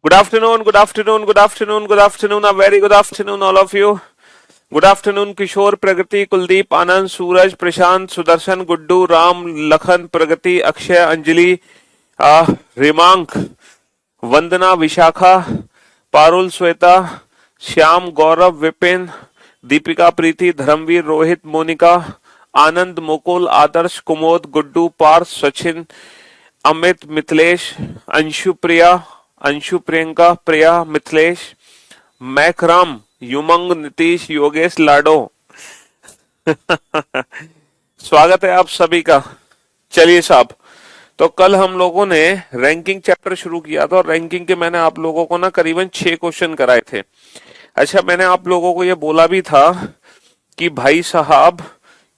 Good afternoon, good afternoon, good afternoon, good afternoon, a very good afternoon, all of you. Good afternoon, किशोर, प्रगति, कुलदीप, आनंद, सूरज, प्रशांत, सुदर्शन, गुड्डू, राम, लखन, प्रगति, अक्षय, अंजलि, रिमांक, वंदना, विशाखा, पारुल, श्वेता, श्याम, गौरव, विपिन, दीपिका, प्रीति, धर्मवीर, रोहित, मोनिका, आनंद, मुकुल, आदर्श, कुमोद, गुड्डू, पार्थ, सचिन, अमित, मिथिलेश, अंशु, प्रिया, अंशु, प्रियंका, प्रिया, मिथिलेश, मैकराम, युमंग, नीतीश, योगेश, लाडो। स्वागत है आप सभी का। चलिए साहब, तो कल हम लोगों ने रैंकिंग चैप्टर शुरू किया था और रैंकिंग के मैंने आप लोगों को ना करीबन 6 क्वेश्चन कराए थे। अच्छा, मैंने आप लोगों को ये बोला भी था कि भाई साहब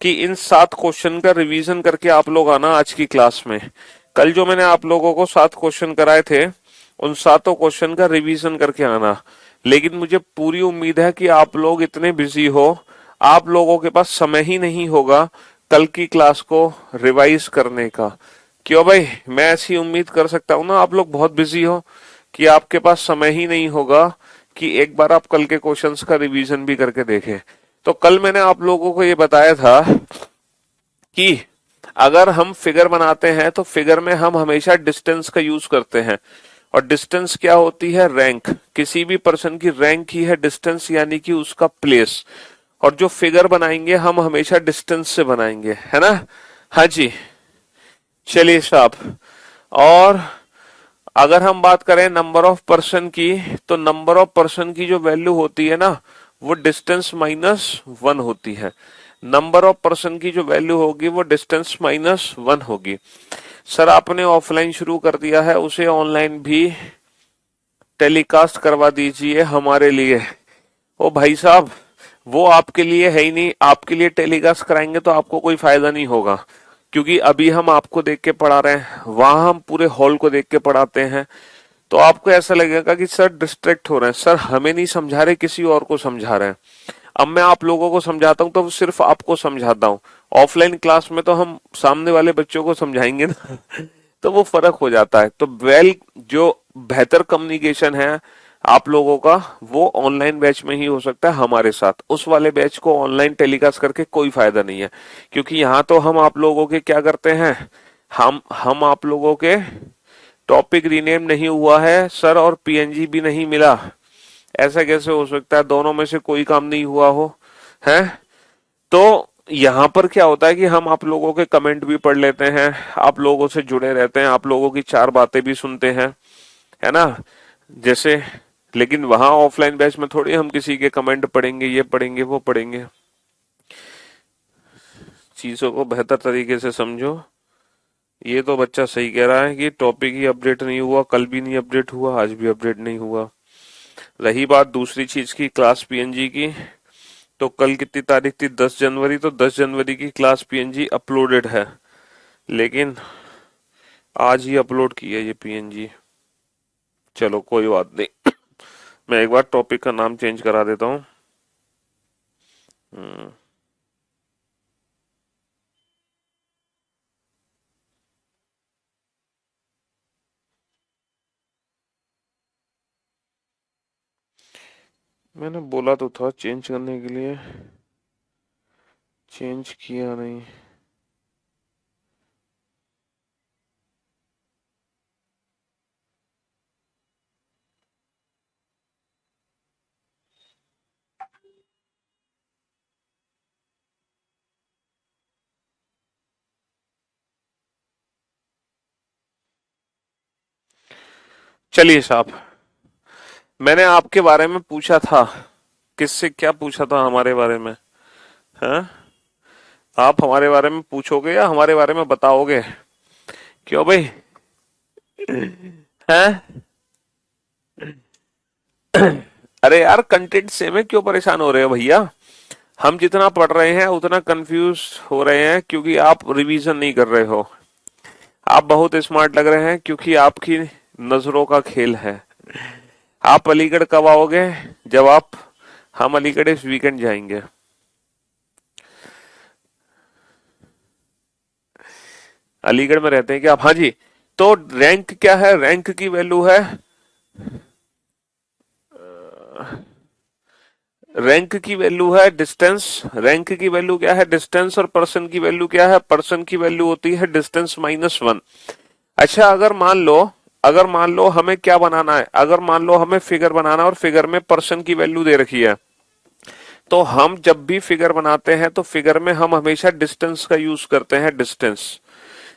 कि इन 7 क्वेश्चन का रिवीजन करके आप लोग आना आज की क्लास में। कल जो मैंने आप लोगों को 7 क्वेश्चन कराए थे उन 7 क्वेश्चन का रिवीजन करके आना। लेकिन मुझे पूरी उम्मीद है कि आप लोग इतने बिजी हो, आप लोगों के पास समय ही नहीं होगा कल की क्लास को रिवाइज करने का। क्यों भाई, मैं ऐसी उम्मीद कर सकता हूं ना, आप लोग बहुत बिजी हो कि आपके पास समय ही नहीं होगा कि एक बार आप कल के क्वेश्चंस का रिवीजन भी करके देखें। तो कल मैंने आप लोगों को ये बताया था कि अगर हम फिगर बनाते हैं तो फिगर में हम हमेशा डिस्टेंस का यूज करते हैं। और डिस्टेंस क्या होती है? रैंक। किसी भी पर्सन की रैंक ही है डिस्टेंस, यानी कि उसका प्लेस। और जो फिगर बनाएंगे हम हमेशा डिस्टेंस से बनाएंगे, है ना? हाँ जी, चलिए साहब। और अगर हम बात करें नंबर ऑफ पर्सन की, तो नंबर ऑफ पर्सन की जो वैल्यू होती है ना, वो डिस्टेंस -1 होती है। नंबर ऑफ पर्सन की जो वैल्यू होगी वो डिस्टेंस -1 होगी। सर आपने ऑफलाइन शुरू कर दिया है, उसे ऑनलाइन भी टेलीकास्ट करवा दीजिए हमारे लिए। ओ भाई साहब, वो आपके लिए है ही नहीं। आपके लिए टेलीकास्ट कराएंगे तो आपको कोई फायदा नहीं होगा, क्योंकि अभी हम आपको देख के पढ़ा रहे हैं, वहां हम पूरे हॉल को देख के पढ़ाते हैं। तो आपको ऐसा लगेगा कि सर डिस्ट्रैक्ट हो रहे हैं, सर हमें नहीं समझा रहे, किसी और को समझा रहे हैं। अब मैं आप लोगों को समझाता हूं तो सिर्फ आपको समझाता हूं। ऑफलाइन क्लास में तो हम सामने वाले बच्चों को समझाएंगे ना तो वो फर्क हो जाता है। तो जो बेहतर कम्युनिकेशन है आप लोगों का, वो ऑनलाइन बैच में ही हो सकता है हमारे साथ। उस वाले बैच को ऑनलाइन टेलीकास्ट करके कोई फायदा नहीं है, क्योंकि यहाँ तो हम आप लोगों के क्या करते हैं, हम आप लोगों के टॉपिक रीनेम नहीं हुआ है सर, और पीएनजी भी नहीं मिला। ऐसा कैसे हो सकता है? दोनों में से कोई काम नहीं हुआ हो, है? तो यहाँ पर क्या होता है कि हम आप लोगों के कमेंट भी पढ़ लेते हैं, आप लोगों से जुड़े रहते हैं, आप लोगों की 4 बातें भी सुनते हैं, है ना? जैसे, लेकिन वहां ऑफलाइन बैच में थोड़ी हम किसी के कमेंट पढ़ेंगे, ये पढ़ेंगे, वो पढ़ेंगे। चीजों को बेहतर तरीके से समझो। ये तो बच्चा सही कह रहा है कि टॉपिक ही अपडेट नहीं हुआ, कल भी नहीं अपडेट हुआ, आज भी अपडेट नहीं हुआ। रही बात दूसरी चीज की, क्लास पीएनजी की, तो कल कितनी तारीख थी? 10 जनवरी। तो 10 जनवरी की क्लास पीएनजी अपलोडेड है, लेकिन आज ही अपलोड की है ये पीएनजी। चलो कोई बात नहीं, मैं एक बार टॉपिक का नाम चेंज करा देता हूँ। मैंने बोला तो था चेंज करने के लिए, चेंज किया नहीं। चलिए साहब, मैंने आपके बारे में पूछा था। किससे क्या पूछा था हमारे बारे में? हैं? आप हमारे बारे में पूछोगे या हमारे बारे में बताओगे? क्यों भाई? हैं? अरे यार, कंटेंट सेम है, क्यों परेशान हो रहे हो भैया? हम जितना पढ़ रहे हैं उतना कंफ्यूज हो रहे हैं क्योंकि आप रिवीजन नहीं कर रहे हो। आप बहुत स्मार्ट लग रहे हैं क्योंकि आपकी नजरों का खेल है। आप अलीगढ़ कब आओगे? जब आप हम अलीगढ़ इस वीकेंड जाएंगे। अलीगढ़ में रहते हैं क्या आप? हाँ जी। तो रैंक क्या है? रैंक की वैल्यू है रैंक की वैल्यू है डिस्टेंस, रैंक की वैल्यू क्या है डिस्टेंस, और पर्सन की वैल्यू क्या है, पर्सन की वैल्यू होती है डिस्टेंस माइनस वन। अच्छा अगर मान लो हमें क्या बनाना है, अगर मान लो हमें फिगर बनाना है और फिगर में पर्सन की वैल्यू दे रखी है, तो हम जब भी फिगर बनाते हैं तो फिगर में हम हमेशा डिस्टेंस का यूज करते हैं। डिस्टेंस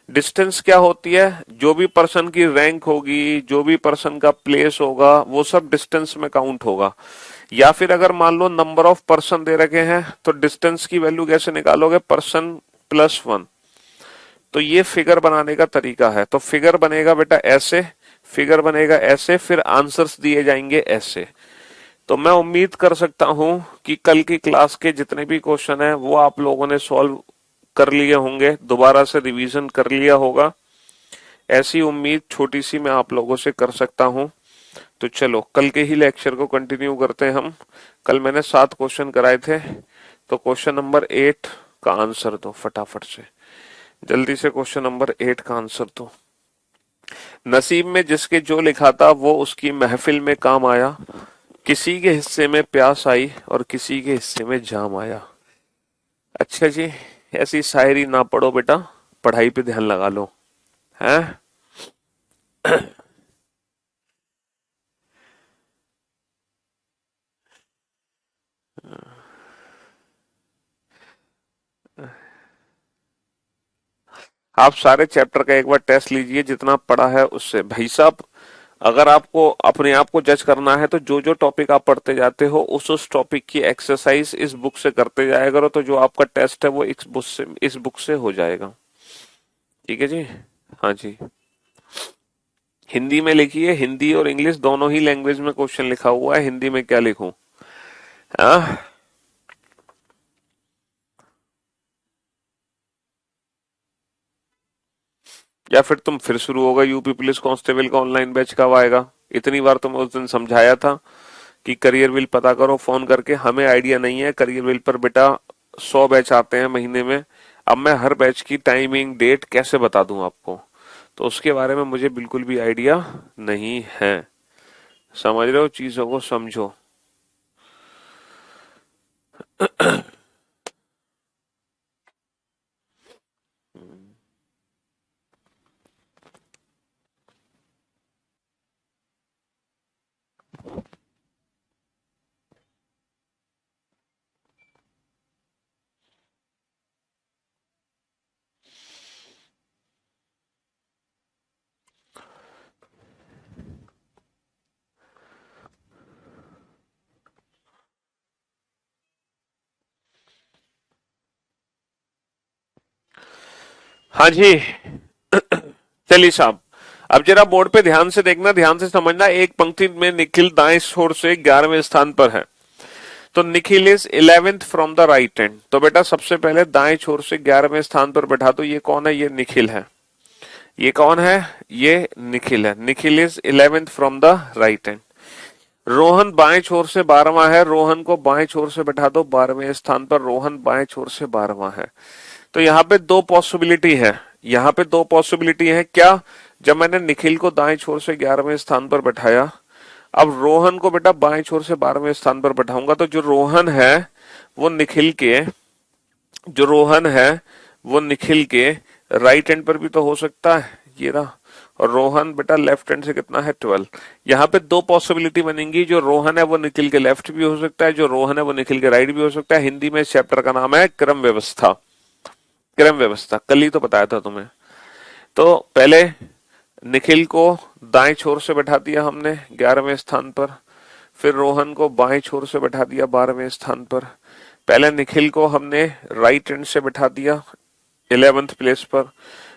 डिस्टेंस क्या होती है, जो भी पर्सन की रैंक होगी, जो भी पर्सन का प्लेस होगा, वो सब डिस्टेंस में काउंट होगा। या फिर अगर मान लो नंबर ऑफ पर्सन दे रखे हैं तो डिस्टेंस की वैल्यू कैसे निकालोगे, पर्सन प्लस वन। तो ये फिगर बनाने का तरीका है। तो फिगर बनेगा बेटा ऐसे, फिगर बनेगा ऐसे, फिर आंसर्स दिए जाएंगे ऐसे। तो मैं उम्मीद कर सकता हूं कि कल की क्लास के जितने भी क्वेश्चन हैं वो आप लोगों ने सॉल्व कर लिए होंगे, दोबारा से रिवीजन कर लिया होगा, ऐसी उम्मीद छोटी सी मैं आप लोगों से कर सकता हूं। तो चलो कल के ही लेक्चर को कंटिन्यू करते हैं हम। कल मैंने 7 क्वेश्चन कराए थे, तो क्वेश्चन नंबर 8 का आंसर दो फटाफट से, जल्दी से क्वेश्चन नंबर 8 का आंसर दो। नसीब में जिसके जो लिखा था वो उसकी महफिल में काम आया, किसी के हिस्से में प्यास आई और किसी के हिस्से में जाम आया। अच्छा जी, ऐसी शायरी ना पढ़ो बेटा, पढ़ाई पे ध्यान लगा लो, हैं? आप सारे चैप्टर का एक बार टेस्ट लीजिए, जितना पढ़ा है उससे। भाई साहब, अगर आपको अपने आप को जज करना है तो जो जो टॉपिक आप पढ़ते जाते हो उस टॉपिक की एक्सरसाइज इस बुक से करते जाया करो, तो जो आपका टेस्ट है वो इस बुक से हो जाएगा। ठीक है जी। हाँ जी, हिंदी में लिखिए, हिंदी और इंग्लिश दोनों ही लैंग्वेज में क्वेश्चन लिखा हुआ है, हिंदी में क्या लिखूं? हाँ, या फिर तुम फिर शुरू होगा यूपी पुलिस कांस्टेबल का ऑनलाइन बैच कब आएगा? इतनी बार तुम्हें उस दिन समझाया था कि करियर विल पता करो फोन करके। हमें आइडिया नहीं है करियर विल पर बेटा, 100 बैच आते हैं महीने में। अब मैं हर बैच की टाइमिंग डेट कैसे बता दूं आपको? तो उसके बारे में मुझे बिल्कुल भी आइडिया नहीं है। समझ रहे हो, चीजों को समझो। हाँ जी, चलिए साहब, अब जरा बोर्ड पे ध्यान से देखना, ध्यान से समझना। एक पंक्ति में निखिल दाएं छोर से 11वें स्थान पर है, तो Nikhil is 11th from the right hand. तो बेटा सबसे पहले दाएं छोर से 11वें स्थान पर बैठा दो। ये कौन है? ये निखिल है। ये कौन है? ये निखिल है। Nikhil is 11th from the right hand. Rohan बाएं छोर से 12वां है, रोहन को बाएं छोर से बैठा दो 12वें स्थान पर। रोहन बाएं छोर से 12वां है। तो यहाँ पे दो पॉसिबिलिटी है, यहाँ पे दो पॉसिबिलिटी है। क्या? जब मैंने निखिल को दाएं छोर से 11वें स्थान पर बैठाया, अब रोहन को बेटा बाएं छोर से 12वें स्थान पर बैठाऊंगा, तो जो रोहन है वो निखिल के, जो रोहन है वो निखिल के राइट हैंड पर भी तो हो सकता है, ये रहा। और रोहन बेटा लेफ्ट हैंड से कितना है? 12। यहाँ पे दो पॉसिबिलिटी बनेंगी, जो रोहन है वो निखिल के लेफ्ट भी हो सकता है, जो रोहन है वो निखिल के राइट भी हो सकता है। हिंदी में इस चैप्टर का नाम है क्रम व्यवस्था। क्रम व्यवस्था कल ही तो बताया था तुम्हें। तो पहले निखिल को दाएं छोर से बैठा दिया हमने 11वें स्थान पर, फिर रोहन को बाएं छोर से बैठा दिया 12वें स्थान पर। पहले निखिल को हमने राइट हैंड से बैठा दिया 11th प्लेस पर,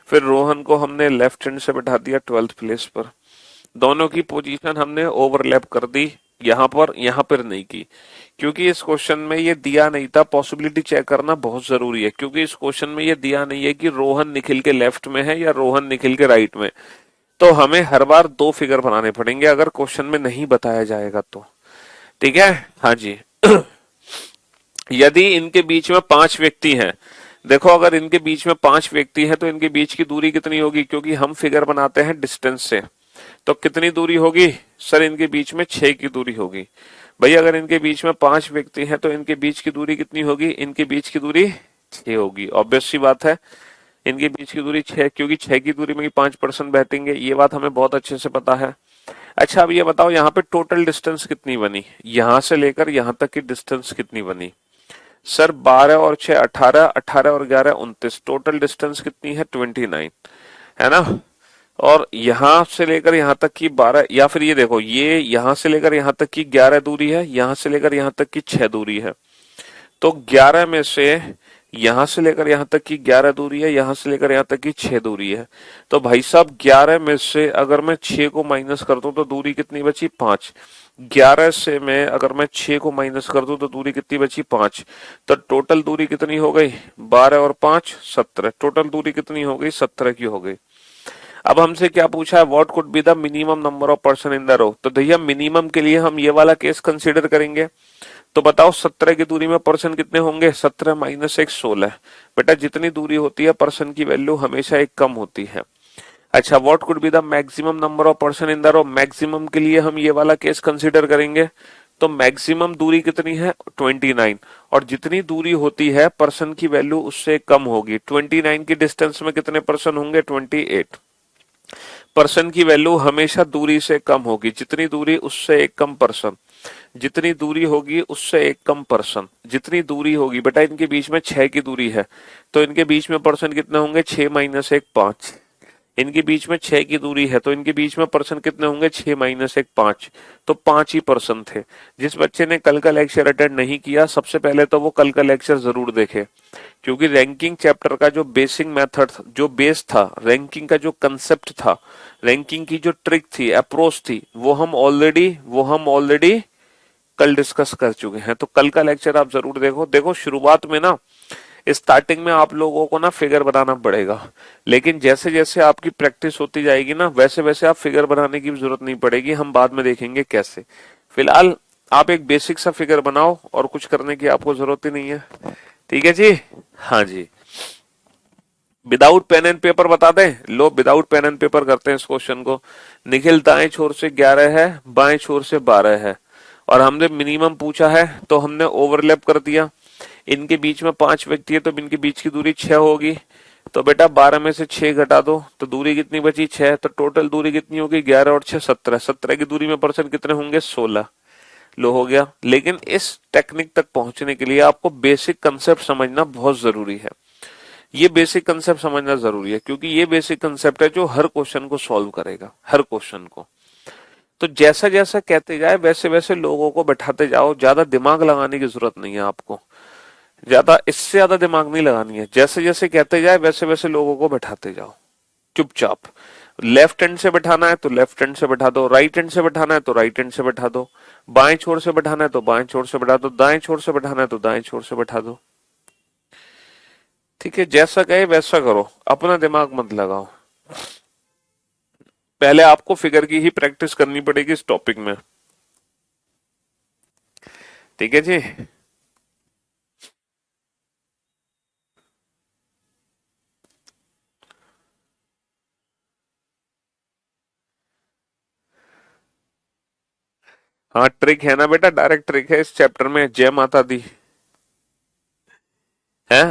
फिर रोहन को हमने लेफ्ट हैंड से बैठा दिया 12th प्लेस पर। दोनों की पोजीशन हमने ओवरलैप कर दी, यहाँ पर नहीं की, क्योंकि इस क्वेश्चन में ये दिया नहीं था। पॉसिबिलिटी चेक करना बहुत जरूरी है, क्योंकि इस क्वेश्चन में ये दिया नहीं है कि रोहन निखिल के लेफ्ट में है या रोहन निखिल के राइट में। तो हमें हर बार दो फिगर बनाने पड़ेंगे अगर क्वेश्चन में नहीं बताया जाएगा तो। ठीक है? हाँ जी। यदि इनके बीच में 5 व्यक्ति हैं, देखो अगर इनके बीच में 5 व्यक्ति हैं तो इनके बीच की दूरी कितनी होगी? क्योंकि हम फिगर बनाते हैं डिस्टेंस से, तो कितनी दूरी होगी? सर इनके बीच में 6 की दूरी होगी। भाई अगर इनके बीच में 5 व्यक्ति हैं तो इनके बीच की दूरी कितनी होगी? इनके बीच की दूरी 6 होगी। ऑब्वियस सी बात है, इनके बीच की दूरी 6, क्योंकि 6 की दूरी में ही 5% बैठेंगे, ये बात हमें बहुत अच्छे से पता है। अच्छा अब ये बताओ यहाँ पे टोटल डिस्टेंस कितनी बनी, यहां से लेकर यहां तक की डिस्टेंस कितनी बनी? सर 12 और 6 18, 18 और 11 29, टोटल डिस्टेंस कितनी है? 29, है ना। और यहां से लेकर यहां तक की 12, या फिर ये देखो, ये यहां से लेकर यहां तक की 11 दूरी है, यहां से लेकर यहां तक की 6 दूरी है। तो 11 में से यहां से लेकर यहां तक की 11 दूरी है, यहां से लेकर यहां तक की 6 दूरी है। तो भाई साहब 11 में से अगर मैं 6 को माइनस कर दूं तो दूरी कितनी बची? 5। 11 से मैं अगर मैं 6 को माइनस कर दूं तो दूरी कितनी बची? 5। तो टोटल दूरी कितनी हो गई? 12 और 5 17, टोटल दूरी कितनी हो गई? 17 की हो गई। अब हमसे क्या पूछा है? What could be the minimum number of person in the row. तो भैया मिनिमम के लिए हम ये वाला केस कंसीडर करेंगे। तो बताओ 17 की दूरी में पर्सन कितने होंगे? 17 माइनस 1 16। बेटा जितनी दूरी होती है पर्सन की वैल्यू हमेशा एक कम होती है। अच्छा what could be the maximum number of person in the row. Maximum के लिए हम ये वाला केस कंसीडर करेंगे। तो मैक्सिमम दूरी कितनी है? 29। और जितनी दूरी होती है पर्सन की वैल्यू उससे कम होगी। 29 की डिस्टेंस में कितने पर्सन होंगे? 28। पर्सन की वैल्यू हमेशा दूरी से कम होगी, जितनी दूरी उससे एक कम पर्सन, जितनी दूरी होगी उससे एक कम पर्सन, जितनी दूरी होगी। बेटा इनके बीच में 6 की दूरी है, तो इनके बीच में पर्सन कितने होंगे? 6 माइनस 1 5। इनके बीच में 6 की दूरी है तो इनके बीच में पर्सन कितने होंगे? 6 माइनस 1 5। तो 5 ही पर्सन थे। जिस बच्चे ने कल का लेक्चर अटेंड नहीं किया, सबसे पहले तो वो कल का लेक्चर जरूर देखे, क्योंकि रैंकिंग चैप्टर का जो बेसिक मेथड, जो बेस था, रैंकिंग का जो कंसेप्ट था, रैंकिंग की जो ट्रिक थी, अप्रोच थी, वो हम ऑलरेडी कल डिस्कस कर चुके हैं। तो कल का लेक्चर आप जरूर देखो। देखो शुरुआत में ना, स्टार्टिंग में आप लोगों को ना फिगर बनाना पड़ेगा, लेकिन जैसे जैसे आपकी प्रैक्टिस होती जाएगी ना, वैसे वैसे आप फिगर बनाने की भी जरूरत नहीं पड़ेगी। हम बाद में देखेंगे कैसे। फिलहाल आप एक बेसिक सा फिगर बनाओ और कुछ करने की आपको जरूरत ही नहीं है। ठीक है जी। हाँ जी। विदाउट पेन एंड पेपर बता दें? लो विदाउट पेन एंड पेपर करते हैं इस क्वेश्चन को। निखिल दाएं छोर से 11 है, बाएं छोर से 12 है, और हमने मिनिमम पूछा है तो हमने ओवरलैप कर दिया। इनके बीच में 5 व्यक्ति है तो इनके बीच की दूरी 6 होगी। तो बेटा 12 में से 6 घटा दो तो दूरी कितनी बची? 6। तो टोटल दूरी कितनी होगी? 11 और 6 17। 17 की दूरी में पर्सन कितने होंगे? 16। लो हो गया। लेकिन इस टेक्निक तक पहुंचने के लिए आपको बेसिक कंसेप्ट समझना बहुत जरूरी है। ये बेसिक कंसेप्ट समझना जरूरी है, क्योंकि ये बेसिक कंसेप्ट है जो हर क्वेश्चन को सॉल्व करेगा, हर क्वेश्चन को। तो जैसा जैसा कहते जाए वैसे वैसे लोगों को बैठाते जाओ। ज्यादा दिमाग लगाने की जरूरत नहीं है आपको, ज्यादा इससे ज्यादा दिमाग नहीं लगानी है। जैसे जैसे कहते जाए वैसे वैसे लोगों को बैठाते जाओ चुपचाप। लेफ्ट हैंड से बैठाना है तो लेफ्ट हैंड से बैठा दो, राइट हैंड से बैठाना है तो राइट हैंड से बैठा दो, बाएं छोर से बैठाना है तो बाएं छोर से बैठा दो, दाएं छोर से बैठाना है तो दाएं छोर से बैठा दो। ठीक है, जैसा कहे वैसा करो, अपना दिमाग मत लगाओ। पहले आपको फिगर की ही प्रैक्टिस करनी पड़ेगी इस टॉपिक में। ठीक है जी। हाँ ट्रिक है ना बेटा, डायरेक्ट ट्रिक है इस चैप्टर में। जय माता दी। है।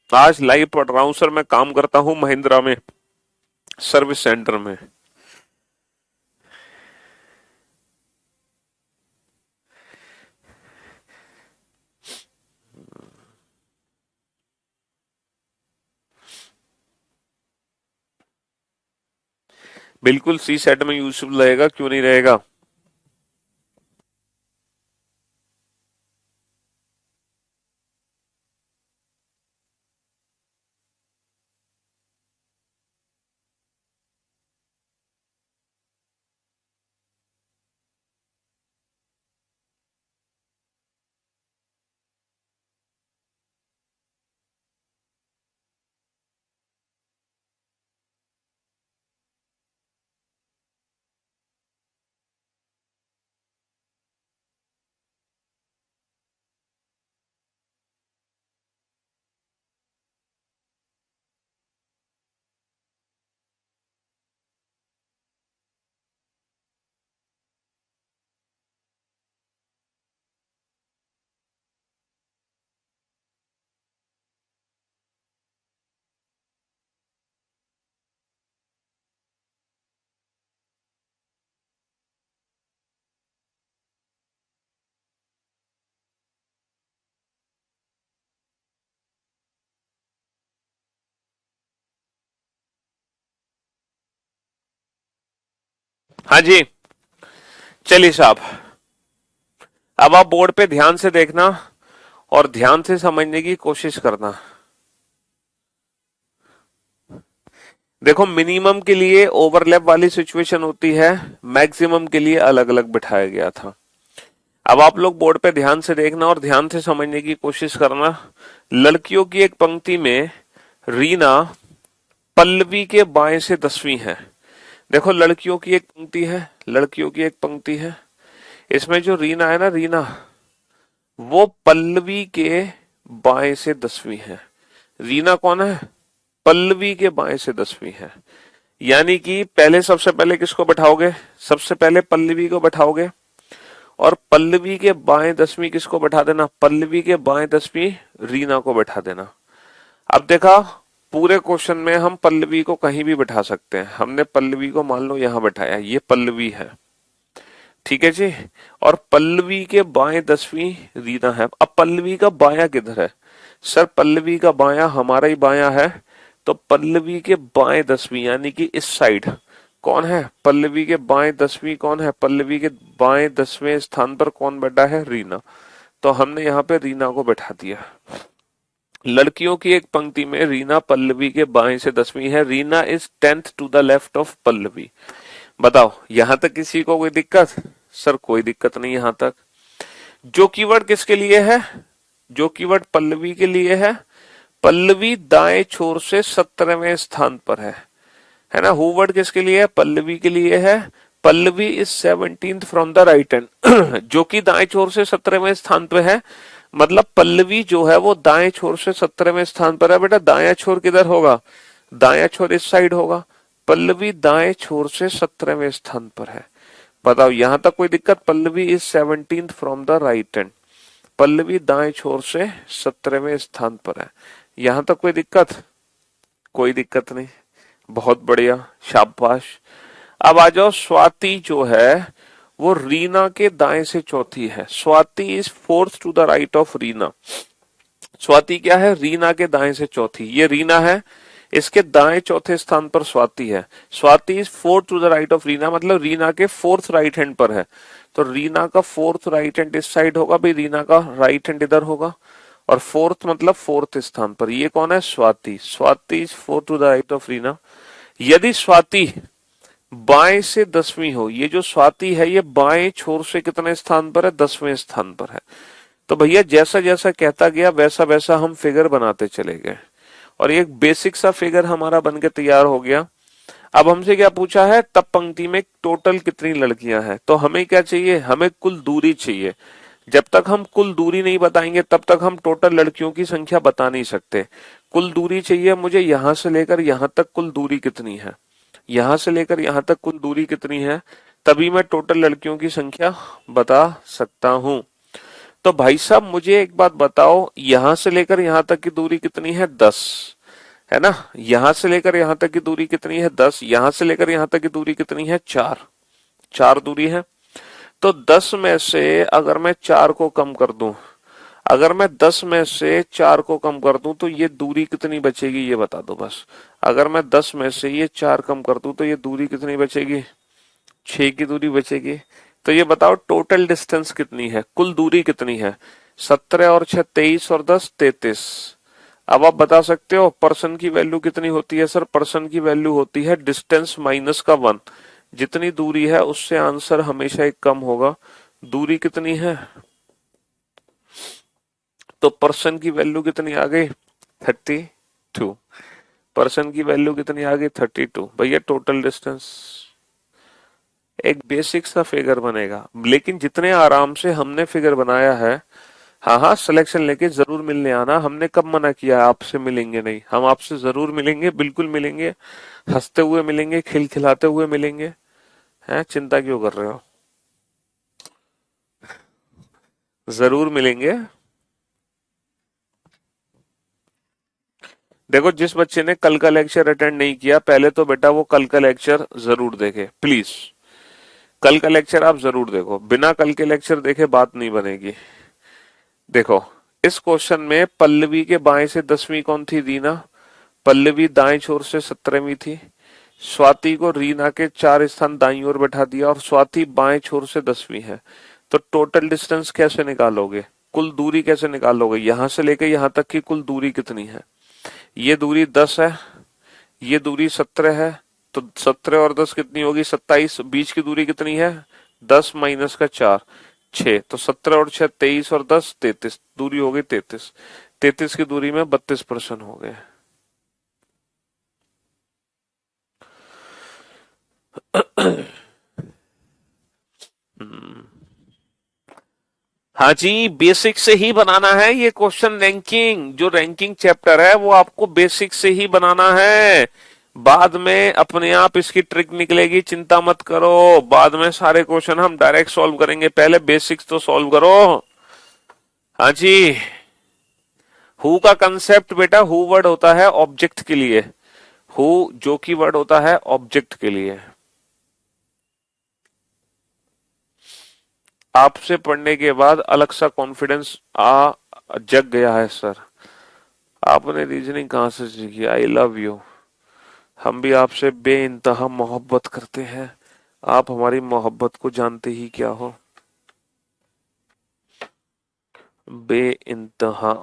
आज लाइव पढ़ रहा हूँ सर, मैं काम करता हूँ महिंद्रा में, सर्विस सेंटर में। बिल्कुल सी सेट में यूजफुल रहेगा, क्यों नहीं रहेगा। हाँ जी, चलिए साहब, अब आप बोर्ड पे ध्यान से देखना और ध्यान से समझने की कोशिश करना। देखो, मिनिमम के लिए ओवरलैप वाली सिचुएशन होती है, मैक्सिमम के लिए अलग अलग बिठाया गया था। अब आप लोग बोर्ड पे ध्यान से देखना और ध्यान से समझने की कोशिश करना। लड़कियों की एक पंक्ति में रीना पल्लवी के बाएं से 10वीं है। देखो, लड़कियों की एक पंक्ति है, लड़कियों की एक पंक्ति है, इसमें जो रीना है ना, रीना, वो पल्लवी के बाएं से 10वीं है। रीना कौन है? पल्लवी के बाएं से 10वीं है। यानी कि पहले, सबसे पहले किसको बैठाओगे? सबसे पहले पल्लवी को बैठाओगे और पल्लवी के बाएं 10वीं किसको बैठा देना? पल्लवी के बाएं 10वीं रीना को बैठा देना। अब देखा, पूरे क्वेश्चन में हम पल्लवी को कहीं भी बैठा सकते हैं। हमने पल्लवी को मान लो यहां बैठाया, ये पल्लवी है, ठीक है जी, और पल्लवी के बाएं 10वीं रीना है। अब पल्लवी का बायां किधर है? सर, पल्लवी का बायां हमारा ही बायां है, तो पल्लवी के बाएं 10वीं यानी कि इस साइड कौन है? पल्लवी के बाएं 10वीं कौन है? पल्लवी के बाएं 10वें स्थान पर कौन बैठा है? रीना। तो हमने यहाँ पे रीना को बैठा दिया। लड़कियों की एक पंक्ति में रीना पल्लवी के बाएं से 10वीं है। Reena is 10th to the left of Pallavi. बताओ, यहां तक किसी को कोई दिक्कत? सर, कोई दिक्कत नहीं यहां तक। जो कीवर्ड किसके लिए है? जो कीवर्ड पल्लवी के लिए है। पल्लवी दाएं छोर से 17वें स्थान पर है ना। हु वर्ड किसके लिए है? पल्लवी के लिए है। Pallavi is 17th from the right hand, जो कि दाएं छोर से 17वें स्थान पे है। मतलब पल्लवी जो है वो दाएं छोर से 17वें स्थान पर है। बेटा, दाया छोर किधर होगा? दाया छोर इस साइड होगा। पल्लवी दाएं छोर से 17वें स्थान पर है। बताओ, यहां तक कोई दिक्कत? Pallavi is 17th from the right hand, Pallavi दाएं छोर से 17वें स्थान पर है। यहां तक कोई दिक्कत? कोई दिक्कत नहीं। बहुत बढ़िया, शाबाश। अब आ जाओ, स्वाति जो है वो रीना के दाएं से चौथी है। Swati is 4th to the right of Reena. Swati क्या है? रीना के दाएं से चौथी। ये रीना है, इसके दाएं चौथे स्थान पर स्वाति है। Swati is 4th to the right of Reena, मतलब रीना के 4th राइट हैंड पर है। तो रीना का 4th राइट हैंड इस साइड होगा भाई, रीना का राइट हैंड इधर होगा, और 4th मतलब 4th स्थान पर। ये कौन है? Swati. Swati is 4th to the right of Reena. यदि स्वाति बाएं से 10वीं हो, ये जो स्वाति है ये बाएं छोर से कितने स्थान पर है? 10वें स्थान पर है। तो भैया, जैसा जैसा कहता गया वैसा वैसा हम फिगर बनाते चले गए और एक बेसिक सा फिगर हमारा बन के तैयार हो गया। अब हमसे क्या पूछा है? तब पंक्ति में टोटल कितनी लड़कियां हैं? तो हमें क्या चाहिए? हमें कुल दूरी चाहिए। जब तक हम कुल दूरी नहीं बताएंगे तब तक हम टोटल लड़कियों की संख्या बता नहीं सकते। कुल दूरी चाहिए मुझे, यहां से लेकर यहां तक कुल दूरी कितनी है, यहां से लेकर यहां तक कुल दूरी कितनी है, तभी मैं टोटल लड़कियों की संख्या बता सकता हूं। तो भाई साहब, मुझे एक बात बताओ, यहां से लेकर यहां तक की दूरी कितनी है? 10, है ना। यहां से लेकर यहां तक की दूरी कितनी है? 10। यहां से लेकर यहां तक की दूरी कितनी है? 4। 4 दूरी है। तो 10 में से अगर मैं 4 को कम कर दूं, अगर मैं 10 में से 4 को कम कर दूं तो ये दूरी कितनी बचेगी? ये बता दो बस। अगर मैं 10 में से ये 4 कम कर दूं तो ये दूरी कितनी बचेगी? 6 की दूरी बचेगी। तो ये बताओ, टोटल डिस्टेंस कितनी है, कुल दूरी कितनी है? 17 और 6 23 और 10 33। अब आप बता सकते हो पर्सन की वैल्यू कितनी होती है? सर, पर्सन की वैल्यू होती है डिस्टेंस माइनस का 1। जितनी दूरी है उससे आंसर हमेशा एक कम होगा। दूरी कितनी है? तो पर्सन की वैल्यू कितनी आ गई? 32। पर्सन की वैल्यू कितनी आ गई? 32। भैया, टोटल डिस्टेंस एक बेसिक सा फिगर बनेगा, लेकिन जितने आराम से हमने फिगर बनाया है। हाँ हाँ, सिलेक्शन लेके जरूर मिलने आना। हमने कब मना किया आपसे मिलेंगे नहीं? हम आपसे जरूर मिलेंगे, बिल्कुल मिलेंगे, हंसते हुए मिलेंगे, खिलखिलाते हुए मिलेंगे। हैं, चिंता क्यों कर रहे हो? जरूर मिलेंगे। देखो, जिस बच्चे ने कल का लेक्चर अटेंड नहीं किया, पहले तो बेटा वो कल का लेक्चर जरूर देखे, प्लीज। कल का लेक्चर आप जरूर देखो, बिना कल के लेक्चर देखे बात नहीं बनेगी। देखो, इस क्वेश्चन में पल्लवी के बाएं से 10वीं कौन थी? रीना। पल्लवी दाएं छोर से 17वीं थी। स्वाति को रीना के 4 स्थान दाईं ओर बैठा दिया और स्वाति बाएं छोर से 10वीं है, तो टोटल डिस्टेंस कैसे निकालोगे, कुल दूरी कैसे निकालोगे, यहां से लेकर यहां तक की कुल दूरी कितनी है? ये दूरी 10 है, ये दूरी 17 है, तो 17 और 10 कितनी होगी? 27। बीच की दूरी कितनी है? 10 माइनस का 4, 6। तो 17 और 6 23 और 10 33, दूरी हो गई 33। 33 की दूरी में 32% हो गए। हाँ जी, बेसिक से ही बनाना है ये क्वेश्चन। रैंकिंग, जो रैंकिंग चैप्टर है वो आपको बेसिक से ही बनाना है। बाद में अपने आप इसकी ट्रिक निकलेगी, चिंता मत करो। बाद में सारे क्वेश्चन हम डायरेक्ट सॉल्व करेंगे, पहले बेसिक्स तो सॉल्व करो। हाँ जी। हु का कंसेप्ट बेटा, हु वर्ड होता है ऑब्जेक्ट के लिए, हु जो की वर्ड होता है ऑब्जेक्ट के लिए। आपसे पढ़ने के बाद अलग सा कॉन्फिडेंस आ जग गया है सर। आपने रीजनिंग कहाँ से सीखी? I love you. हम भी आपसे बेइंतहा मोहब्बत करते हैं, आप हमारी मोहब्बत को जानते ही क्या हो। बेइंतहा।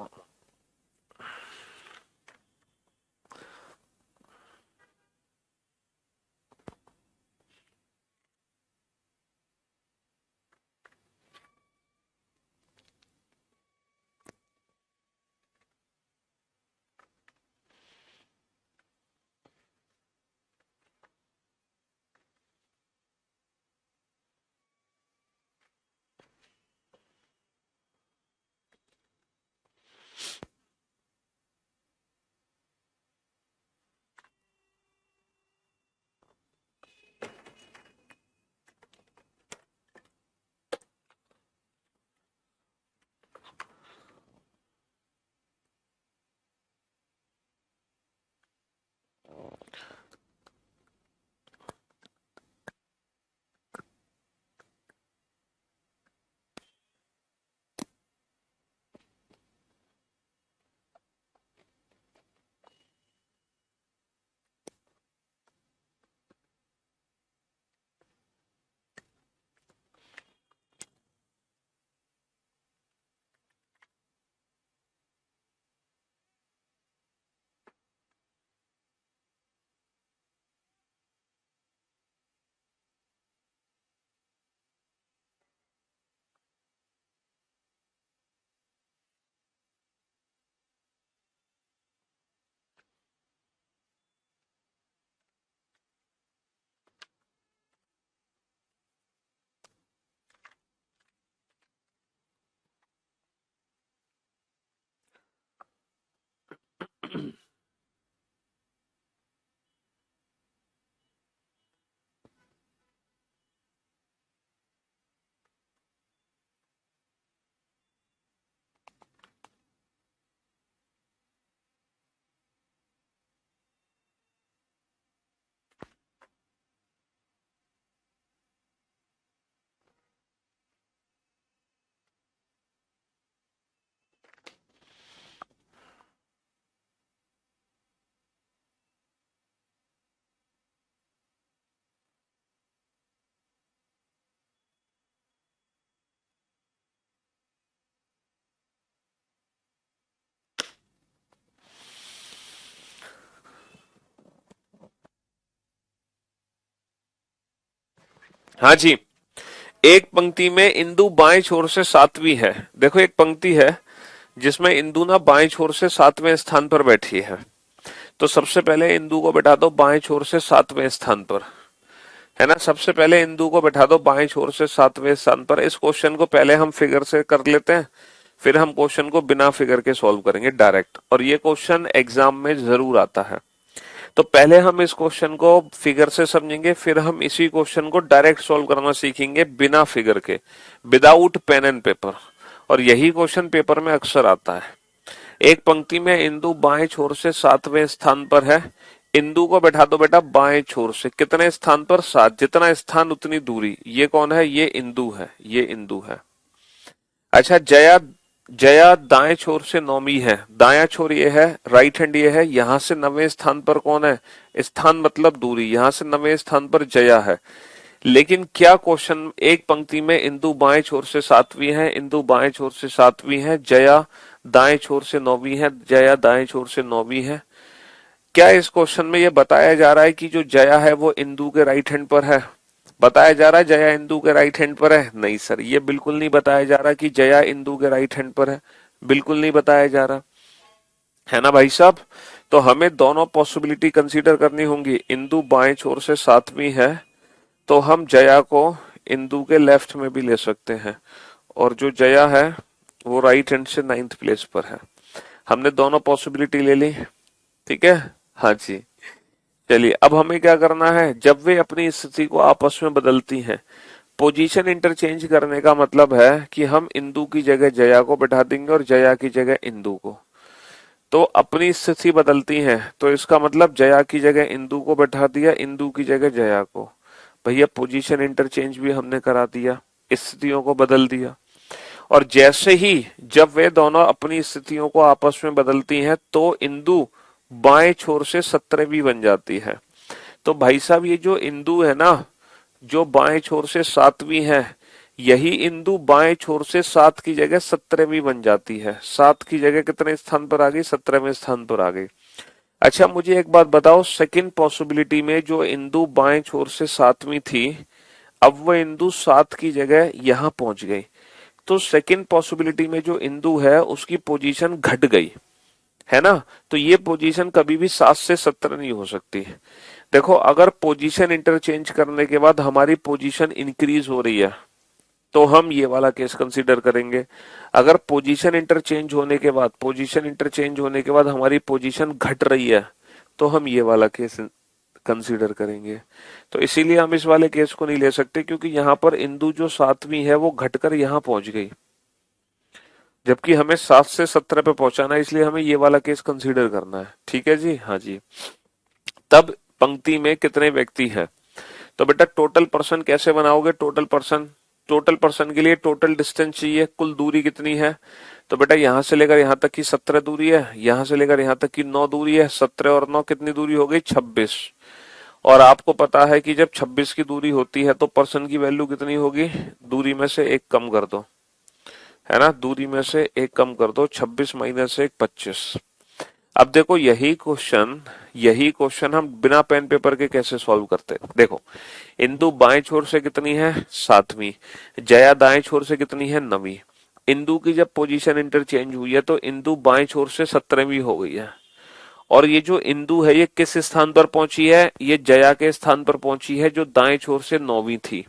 हाँ जी। एक पंक्ति में इंदु बाएं छोर से 7वीं है। देखो एक पंक्ति है जिसमें इंदु ना बाएं छोर से 7वें स्थान पर बैठी है, तो सबसे पहले इंदु को बैठा दो बाएं छोर से 7वें स्थान पर, है ना। सबसे पहले इंदु को बैठा दो बाएं छोर से 7वें स्थान पर। इस क्वेश्चन को पहले हम फिगर से कर लेते हैं, फिर हम क्वेश्चन को बिना फिगर के सॉल्व करेंगे डायरेक्ट, और ये क्वेश्चन एग्जाम में जरूर आता है। तो पहले हम इस क्वेश्चन को फिगर से समझेंगे, फिर हम इसी क्वेश्चन को डायरेक्ट सॉल्व करना सीखेंगे बिना फिगर के, विदाउट पेन एंड पेपर। और यही क्वेश्चन पेपर में अक्सर आता है। एक पंक्ति में इंदु बाएं छोर से 7वें स्थान पर है। इंदु को बैठा दो बेटा बाएं छोर से, कितने स्थान पर? 7। जितना स्थान उतनी दूरी। ये कौन है? ये इंदु है, ये इंदु है। अच्छा, जया जया दाएं छोर से नौवीं है, दाया छोर ये है, राइट हैंड ये है, यहां से 9वें स्थान पर कौन है, स्थान मतलब दूरी, यहां से 9वें स्थान पर जया है। लेकिन क्या क्वेश्चन, एक पंक्ति में इंदु बाएं छोर से 7वीं है, इंदु बाएं छोर से 7वीं है, जया दाएं छोर से 9वीं है, जया दाएं छोर से 9वीं है। क्या इस क्वेश्चन में ये बताया जा रहा है कि जो जया है वो इंदु के राइट हैंड पर है? बताया जा रहा है जया इंदु के राइट हैंड पर है? नहीं सर, ये बिल्कुल नहीं बताया जा रहा कि जया इंदु के राइट हैंड पर है, बिल्कुल नहीं बताया जा रहा है ना भाई साहब। तो हमें दोनों पॉसिबिलिटी कंसीडर करनी होंगी। इंदु बाएं छोर से 7वीं है तो हम जया को इंदु के लेफ्ट में भी ले सकते हैं, और जो जया है वो राइट हैंड से 9th प्लेस पर है। हमने दोनों पॉसिबिलिटी ले ली, ठीक है। हाँ जी, चलिए अब हमें क्या करना है, जब वे अपनी स्थिति को आपस में बदलती हैं, पोजीशन इंटरचेंज करने का मतलब है कि हम इंदु की जगह जया को बैठा देंगे और जया की जगह इंदु को। तो अपनी स्थिति बदलती हैं तो इसका मतलब जया की जगह इंदु को बैठा दिया, इंदु की जगह जया को। भैया पोजीशन इंटरचेंज भी हमने करा दिया, स्थितियों को बदल दिया। और जैसे ही जब वे दोनों अपनी स्थितियों को आपस में बदलती हैं तो इंदु बाएं छोर से 17वीं बन जाती है। तो भाई साहब ये जो इंदु है ना, जो बाएं छोर से 7वीं है, यही इंदु बाएं छोर से 7 की जगह 17वीं बन जाती है। 7 की जगह कितने स्थान पर आ गई, 17वें स्थान पर आ गई। अच्छा मुझे एक बात बताओ, सेकंड पॉसिबिलिटी में जो इंदु बाएं छोर से 7वीं थी, अब वो इंदु 7 की जगह यहां पहुंच गई। तो सेकंड पॉसिबिलिटी में जो इंदु है उसकी पोजीशन घट गई, है ना। तो ये पोजीशन कभी भी 7 से 17 नहीं हो सकती। देखो अगर पोजीशन इंटरचेंज करने के बाद हमारी पोजीशन इंक्रीज हो रही है तो हम ये वाला केस कंसीडर करेंगे। अगर पोजीशन इंटरचेंज होने के बाद हमारी पोजीशन घट रही है तो हम ये वाला केस कंसीडर करेंगे। तो इसीलिए हम इस वाले केस को नहीं ले सकते, क्योंकि यहाँ पर इंदु जो 7वीं है वो घटकर यहाँ पहुंच गई, जबकि हमें 7 से 17 पे पहुंचाना है, इसलिए हमें ये वाला केस कंसीडर करना है। ठीक है जी, हाँ जी। तब पंक्ति में कितने व्यक्ति हैं? तो बेटा टोटल पर्सन कैसे बनाओगे? टोटल पर्सन के लिए टोटल डिस्टेंस चाहिए, कुल दूरी कितनी है? तो बेटा यहां से लेकर यहां तक की 17 दूरी है, यहां से लेकर यहां तक की 9 दूरी है, 17 और 9 कितनी दूरी हो गई? 26। और आपको पता है कि जब 26 की दूरी होती है तो पर्सन की वैल्यू कितनी होगी? दूरी में से एक कम कर दो, है ना, दूरी में से एक कम कर दो, 26 माइनस 1 25। अब देखो यही क्वेश्चन हम बिना पेन पेपर के कैसे सॉल्व करते हैं। देखो इंदु बाएं छोर से कितनी है? 7वीं। जया दाएं छोर से कितनी है? 9वीं। इंदु की जब पोजीशन इंटरचेंज हुई है तो इंदु बाएं छोर से 17वीं हो गई है, और ये जो इंदु है ये किस स्थान पर पहुंची है? ये जया के स्थान पर पहुंची है जो दाएं छोर से 9वीं थी।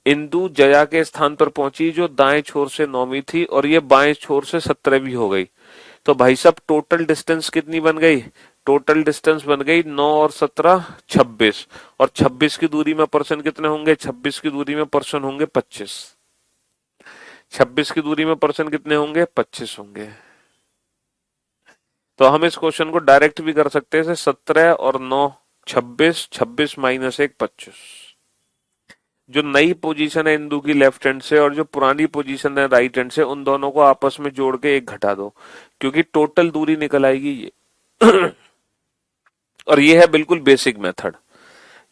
इंदु जया के स्थान पर पहुंची जो दाएं छोर से 9वीं थी, और ये बाएं छोर से 17वीं हो गई। तो भाई साहब टोटल डिस्टेंस कितनी बन गई? टोटल डिस्टेंस बन गई 9 और 17 26, और 26 की दूरी में पर्सन कितने होंगे? 26 की दूरी में पर्सन होंगे 25। 26 की दूरी में पर्सन कितने होंगे? 25 होंगे। तो हम इस क्वेश्चन को डायरेक्ट भी कर सकते हैं, 17 और 9 26, 26 माइनस 1 25। जो नई पोजीशन है इंदु की लेफ्ट हैंड से और जो पुरानी पोजीशन है राइट हैंड से, उन दोनों को आपस में जोड़ के एक घटा दो, क्योंकि टोटल दूरी निकल आएगी ये। और ये है बिल्कुल बेसिक मेथड,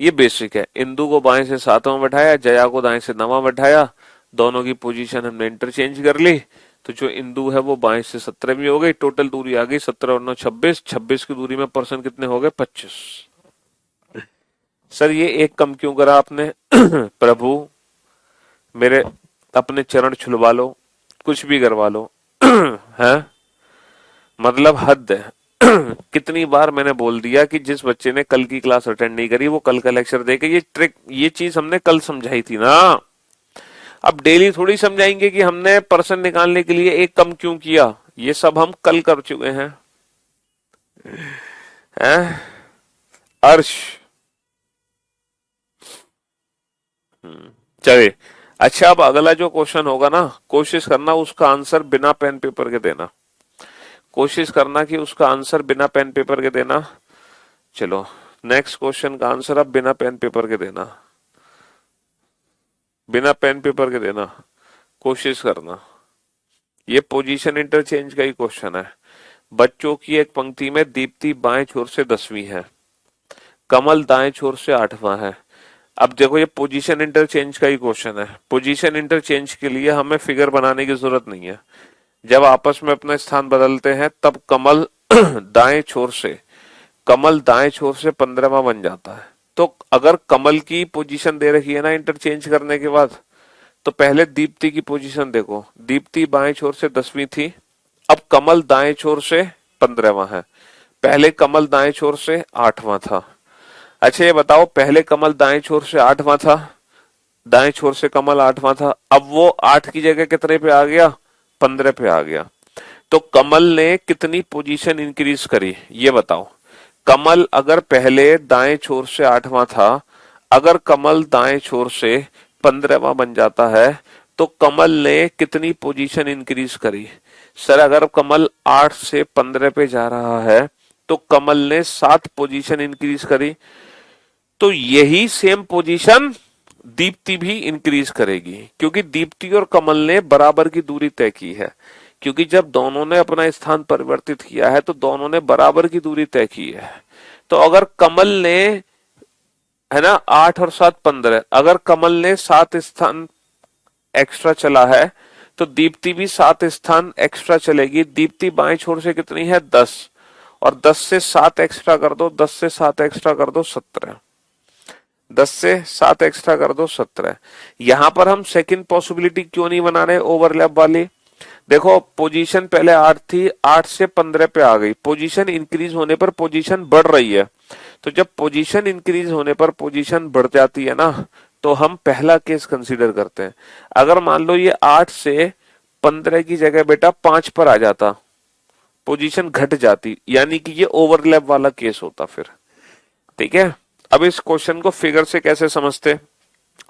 ये बेसिक है। इंदु को बाएं से 7वां बैठाया, जया को दाएं से 9वां बैठाया, दोनों की पोजीशन हमने इंटरचेंज कर ली, तो जो इंदु है वो बाएं से 17वीं हो गई। टोटल दूरी आ गई 17 और 9 26, 26 की दूरी में पर्सन कितने हो गए? 25। सर ये एक कम क्यों करा आपने? प्रभु मेरे अपने चरण छुलवा लो, कुछ भी करवा लो। है मतलब हद है। कितनी बार मैंने बोल दिया कि जिस बच्चे ने कल की क्लास अटेंड नहीं करी वो कल का लेक्चर देके, ये ट्रिक, ये चीज हमने कल समझाई थी ना। अब डेली थोड़ी समझाएंगे कि हमने पर्सन निकालने के लिए एक कम क्यों किया, ये सब हम कल कर चुके हैं। हैं अर्श? चलिए, अच्छा अब अगला जो क्वेश्चन होगा ना, कोशिश करना उसका आंसर बिना पेन पेपर के देना, कोशिश करना कि उसका आंसर बिना पेन पेपर के देना। चलो नेक्स्ट क्वेश्चन का आंसर अब बिना पेन पेपर के देना, बिना पेन पेपर के देना, कोशिश करना। ये पोजीशन इंटरचेंज का ही क्वेश्चन है। बच्चों की एक पंक्ति में दीप्ति बाएं छोर से 10वीं है, कमल दाएं छोर से 8वां है। अब देखो ये पोजीशन इंटरचेंज का ही क्वेश्चन है। पोजीशन इंटरचेंज के लिए हमें फिगर बनाने की जरूरत नहीं है। जब आपस में अपना स्थान बदलते हैं तब कमल दाएं छोर से 15वां बन जाता है। तो अगर कमल की पोजीशन दे रखी है ना इंटरचेंज करने के बाद, तो पहले दीप्ति की पोजीशन देखो। दीप्ति बाएं छोर से 10वीं थी, अब कमल दाएं छोर से 15वां है। पहले कमल दाएं छोर से 8वां था। अच्छा ये बताओ, पहले कमल दाएं छोर से 8वां था, दाएं छोर से कमल 8वां था, अब वो 8 की जगह कितने पे आ गया? 15 पे आ गया। तो कमल ने कितनी पोजीशन इंक्रीज करी ये बताओ। कमल अगर पहले दाएं छोर से 8वां था, अगर कमल दाएं छोर से 15वां बन जाता है तो कमल ने कितनी पोजीशन इंक्रीज करी? सर अगर कमल 8 से 15 पे जा रहा है तो कमल ने 7 पोजीशन इंक्रीज करी। तो यही सेम पोजीशन दीप्ति भी इंक्रीज करेगी, क्योंकि दीप्ति और कमल ने बराबर की दूरी तय की है। क्योंकि जब दोनों ने अपना स्थान परिवर्तित किया है तो दोनों ने बराबर की दूरी तय की है। तो अगर कमल ने, है ना, 8 और 7 15, अगर कमल ने 7 स्थान एक्स्ट्रा चला है तो दीप्ति भी 7 स्थान एक्स्ट्रा चलेगी। दीप्ति बाएं छोर से कितनी है? 10, और 10 से 7 एक्स्ट्रा कर दो, 10 से 7 एक्स्ट्रा कर दो 17, 10 से 7 एक्स्ट्रा कर दो 17। यहां पर हम सेकंड पॉसिबिलिटी क्यों नहीं बना रहे ओवरलैप वाली? देखो पोजीशन पहले 8 थी, 8 से 15 पे आ गई, पोजीशन इंक्रीज होने पर पोजीशन बढ़ रही है। तो जब पोजीशन इंक्रीज होने पर पोजीशन बढ़ जाती है ना, तो हम पहला केस कंसीडर करते हैं। अगर मान लो ये 8 से 15 की जगह बेटा 5 पर आ जाता, पोजीशन घट जाती, यानी कि ये ओवरलैप वाला केस होता फिर। ठीक है, अब इस क्वेश्चन को फिगर से कैसे समझते?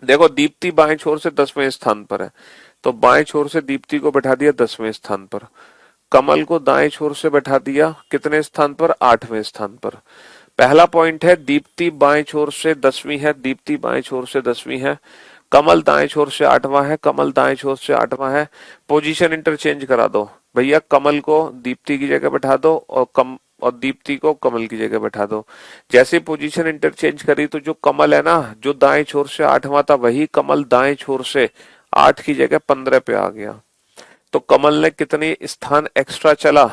देखो दीप्ति बाएं छोर से 10वें स्थान पर है, तो बाएं छोर से दीप्ति को बैठा दिया 10वें स्थान पर। कमल को दाएं छोर से बैठा दिया कितने स्थान पर? 8वें स्थान पर। पहला पॉइंट है दीप्ति बाएं छोर से 10वीं है, दीप्ति बाएं छोर से 10वीं है। कमल दाएं छोर से 8वां है, कमल दाएं छोर से 8वां है। पोजीशन इंटरचेंज करा दो भैया, कमल को दीप्ति की जगह बैठा दो और दीप्ति को कमल की जगह बैठा दो। जैसे पोजीशन इंटरचेंज करी तो जो कमल है ना, जो दाएं छोर से 8वां था, वही कमल दाएं छोर से 8 की जगह 15 पे आ गया। तो कमल ने कितने स्थान एक्स्ट्रा चला?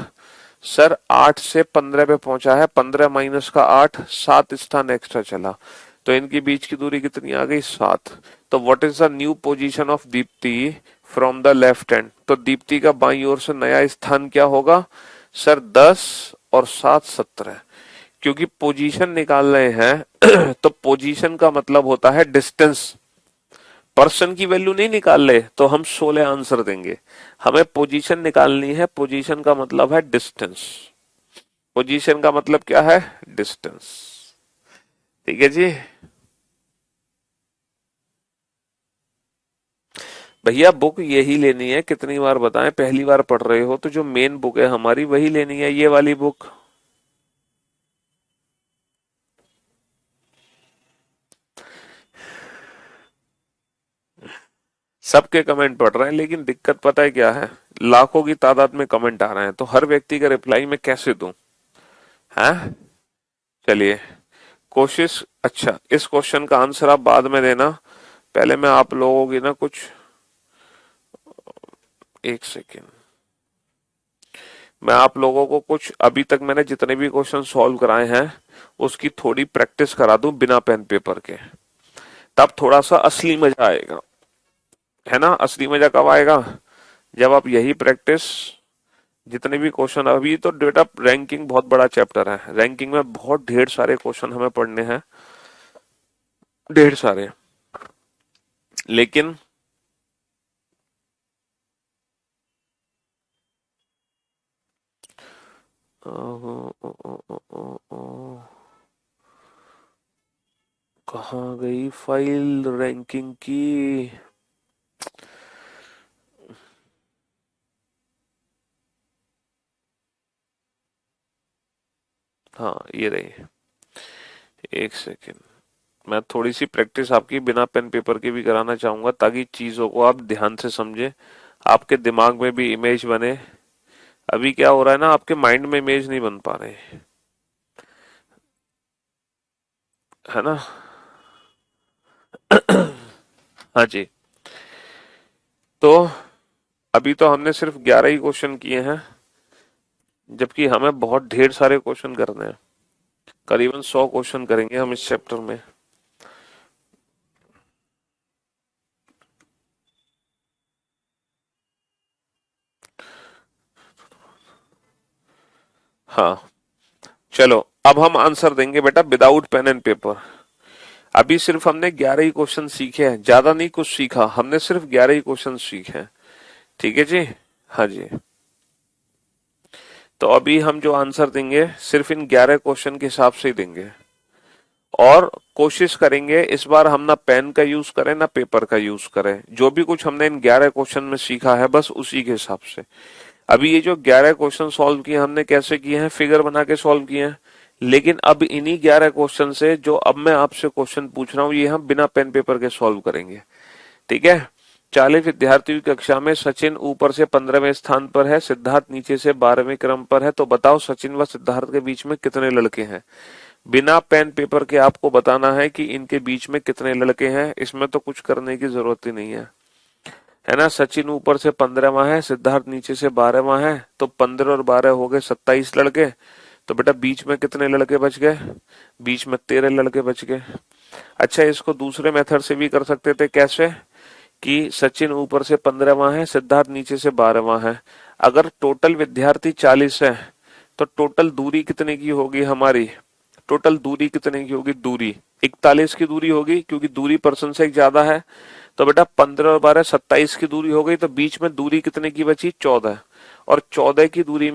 सर 8 से 15 पे पहुंचा है, 15 माइनस का 8, 7 स्थान एक्स्ट्रा चला। तो इनके बीच की दूरी कितनी आ गई? 7। तो what is the new position of Deepti from the left hand? तो दीप्ति का बाईं ओर से नया स्थान क्या होगा? सर 10 और 7 17। क्योंकि पोजीशन निकाल रहे हैं तो पोजीशन का मतलब होता है डिस्टेंस। पर्सन की वैल्यू नहीं निकाल ले तो हम 16 आंसर देंगे। हमें पोजीशन निकालनी है, पोजीशन का मतलब है डिस्टेंस। पोजीशन का मतलब क्या है? डिस्टेंस। ठीक है जी। भैया बुक यही लेनी है, कितनी बार बताएं, पहली बार पढ़ रहे हो तो जो मेन बुक है हमारी वही लेनी है, ये वाली बुक। सबके कमेंट पढ़ रहे हैं, लेकिन दिक्कत पता है क्या है? लाखों की तादाद में कमेंट आ रहे हैं, तो हर व्यक्ति का रिप्लाई मैं कैसे दूं? हैं? चलिए कोशिश, अच्छा इस क्वेश्चन का आंसर आप बाद में देना, पहले मैं आप लोगों की ना कुछ, एक सेकेंड, मैं आप लोगों को कुछ अभी तक मैंने जितने भी क्वेश्चन सॉल्व कराए हैं उसकी थोड़ी प्रैक्टिस करा दूं बिना पेन पेपर के, तब थोड़ा सा असली मजा आएगा, है ना। असली मजा कब आएगा? जब आप यही प्रैक्टिस, जितने भी क्वेश्चन, अभी तो डेटा रैंकिंग बहुत बड़ा चैप्टर है, रैंकिंग में बहुत ढेर सारे क्वेश्चन हमें पढ़ने हैं, ढेर सारे। लेकिन कहाँ गई फाइल रैंकिंग की? हाँ ये रही, एक सेकेंड। मैं थोड़ी सी प्रैक्टिस आपकी बिना पेन पेपर के भी कराना चाहूंगा ताकि चीजों को आप ध्यान से समझे, आपके दिमाग में भी इमेज बने। अभी क्या हो रहा है ना, आपके माइंड में इमेज नहीं बन पा रहे, है ना। हाँ जी। तो अभी तो हमने सिर्फ 11 ही क्वेश्चन किए हैं, जबकि हमें बहुत ढेर सारे क्वेश्चन करने हैं। करीबन 100 क्वेश्चन करेंगे हम इस चैप्टर में। हाँ, चलो अब हम आंसर देंगे बेटा विदाउट पेन एंड पेपर। अभी सिर्फ हमने 11 ही क्वेश्चन सीखे हैं, ज्यादा नहीं कुछ सीखा, हमने सिर्फ 11 ही क्वेश्चन सीखे हैं। ठीक है जी। हाँ जी। तो अभी हम जो आंसर देंगे सिर्फ इन 11 क्वेश्चन के हिसाब से ही देंगे, और कोशिश करेंगे इस बार हम ना पेन का यूज करें ना पेपर का यूज करें। जो भी कुछ हमने इन 11 क्वेश्चन में सीखा है बस उसी के हिसाब से। अभी ये जो 11 क्वेश्चन सॉल्व किए हमने कैसे किए हैं, फिगर बना के सॉल्व किए हैं। लेकिन अब इन्हीं 11 क्वेश्चन से जो अब मैं आपसे क्वेश्चन पूछ रहा हूं ये हम बिना पेन पेपर के सॉल्व करेंगे। ठीक है। 40 विद्यार्थियों की कक्षा में सचिन ऊपर से 15वें स्थान पर है, सिद्धार्थ नीचे से 12वें क्रम पर है। तो बताओ सचिन व सिद्धार्थ के बीच में कितने लड़के हैं। बिना पेन पेपर के आपको बताना है कि इनके बीच में कितने लड़के हैं। इसमें तो कुछ करने की जरूरत ही नहीं है ना। सचिन ऊपर से 15वां है, सिद्धार्थ नीचे से 12वां है, तो 15 और 12 हो गए 27 लड़के। तो बेटा बीच में कितने लड़के बच गए, बीच में 13 लड़के बच गए। अच्छा, इसको दूसरे मेथड से भी कर सकते थे। कैसे कि सचिन ऊपर से 15वां है, सिद्धार्थ नीचे से 12वां है। अगर टोटल विद्यार्थी 40 है तो टोटल दूरी कितने की होगी हमारी, टोटल दूरी कितने की होगी, दूरी 41 की दूरी होगी, क्योंकि दूरी पर्सन से एक ज्यादा है। तो बेटा 15 और 12 27 की दूरी हो गई, तो बीच में दूरी कितने की बची, 14। और 14 की दूरी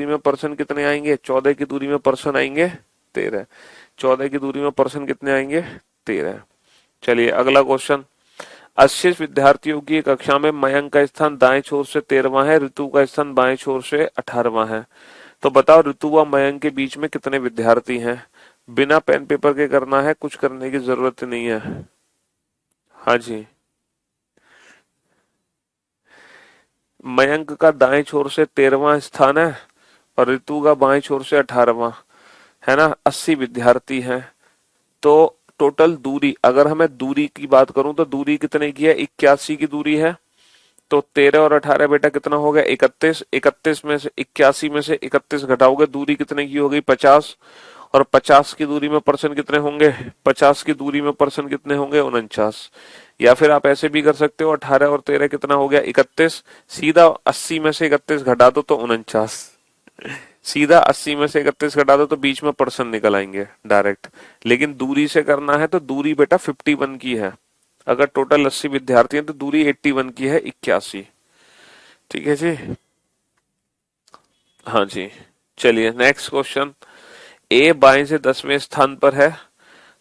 में पर्सन कितने आएंगे, 14 की दूरी में पर्सन आएंगे 13। 14 की दूरी में पर्सन कितने आएंगे, 13। चलिए अगला क्वेश्चन। 80 विद्यार्थियों की कक्षा में मयंक का स्थान दाएं छोर से 13वां है, ऋतु का स्थान बाएं छोर से 18वां है। तो बताओ ऋतु व मयंक के बीच में कितने विद्यार्थी हैं। बिना पेन पेपर के करना है, कुछ करने की जरूरत नहीं है। हाँ जी। मयंक का दाएं छोर से 13वां स्थान है और ऋतु का बाएं छोर से 18वां है ना। 80 विद्यार्थी हैं। तो टोटल दूरी, अगर हमें दूरी की बात करूं तो दूरी कितने की है, 81 की दूरी है। तो 13 और 18 बेटा कितना हो गया, 31। 31 में से 81 में से 31 घटाओगे, दूरी कितने की हो गई, 50। और 50 की दूरी में पर्सन कितने होंगे, 50 की दूरी में पर्सन कितने होंगे, 49। या फिर आप ऐसे भी कर सकते हो, 18 और 13 कितना हो गया, 31। सीधा 80 में से 31 घटा दो तो 49। सीधा 80 में से 31 घटा दो तो बीच में पर्सन निकल आएंगे डायरेक्ट। लेकिन दूरी से करना है तो दूरी बेटा 51 की है। अगर टोटल 80 विद्यार्थी हैं तो दूरी 81 की है, 81। ठीक है जी। हाँ जी। चलिए नेक्स्ट क्वेश्चन। ए बाएं से 10वें स्थान पर है।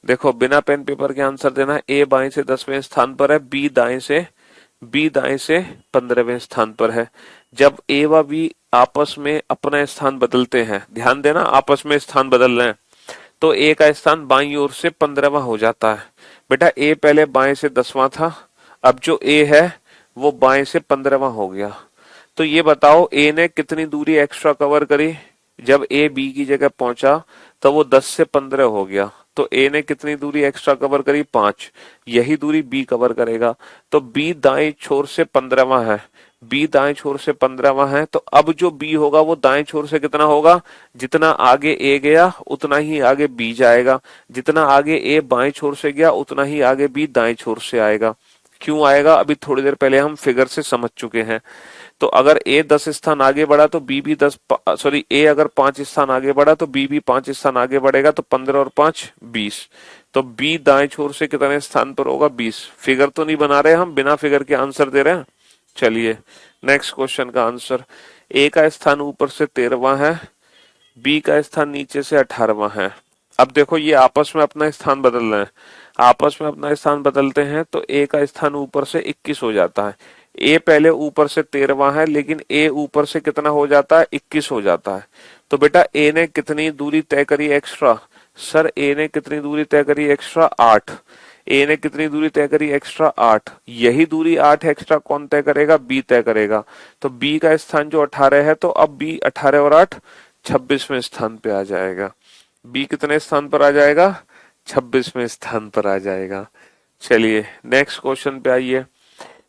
देखो बिना पेन पेपर के आंसर देना है। ए बाएं से 10वें स्थान पर है, बी दाएं से 15वें स्थान पर है। जब ए व बी आपस में अपना स्थान बदलते हैं, ध्यान देना आपस में स्थान बदल रहे हैं, तो ए का स्थान बाईं ओर से 15वां हो जाता है। बेटा ए पहले बाएं से 10वां था, अब जो ए है वो बाएं से 15वां हो गया। तो ये बताओ ए ने कितनी दूरी एक्स्ट्रा कवर करी। जब ए बी की जगह पहुंचा तो वो 10 से 15 हो गया। तो ए ने कितनी दूरी एक्स्ट्रा कवर करी, 5। यही दूरी बी कवर करेगा। तो बी दाएं छोर से 15वां है, बी दाएं छोर से 15वां है। तो अब जो बी होगा वो दाएं छोर से कितना होगा, जितना आगे ए गया उतना ही आगे बी जाएगा, जितना आगे ए बाएं छोर से गया उतना ही आगे बी दाएं छोर से आएगा। क्यों आएगा, अभी थोड़ी देर पहले हम फिगर से समझ चुके हैं। तो अगर ए 10 स्थान आगे बढ़ा तो बी भी ए अगर 5 स्थान आगे बढ़ा तो बी भी 5 स्थान आगे बढ़ेगा। तो 15 और 5 20। तो बी दाएं छोर से कितने स्थान पर होगा, 20। फिगर तो नहीं बना रहे हम, बिना फिगर के आंसर दे रहे हैं। चलिए नेक्स्ट क्वेश्चन का आंसर। ए का स्थान ऊपर से 13वां है, बी का स्थान नीचे से 18वां है। अब देखो ये आपस में अपना स्थान बदल रहे हैं, आपस में अपना स्थान बदलते हैं तो ए का स्थान ऊपर से 21 हो जाता है। ए पहले ऊपर से 13वां है, लेकिन ए ऊपर से कितना हो जाता है, 21 हो जाता है। तो बेटा ए ने कितनी दूरी तय करी एक्स्ट्रा, सर ए ने कितनी दूरी तय करी एक्स्ट्रा, 8। ए ने कितनी दूरी तय करी एक्स्ट्रा 8, यही दूरी 8 एक्स्ट्रा कौन तय करेगा, बी तय करेगा। तो बी का स्थान जो 18 है, तो अब बी 18 और 8 26वें स्थान पे आ जाएगा। बी कितने स्थान पर आ जाएगा, 26वें स्थान पर आ जाएगा। चलिए नेक्स्ट क्वेश्चन पे आइए।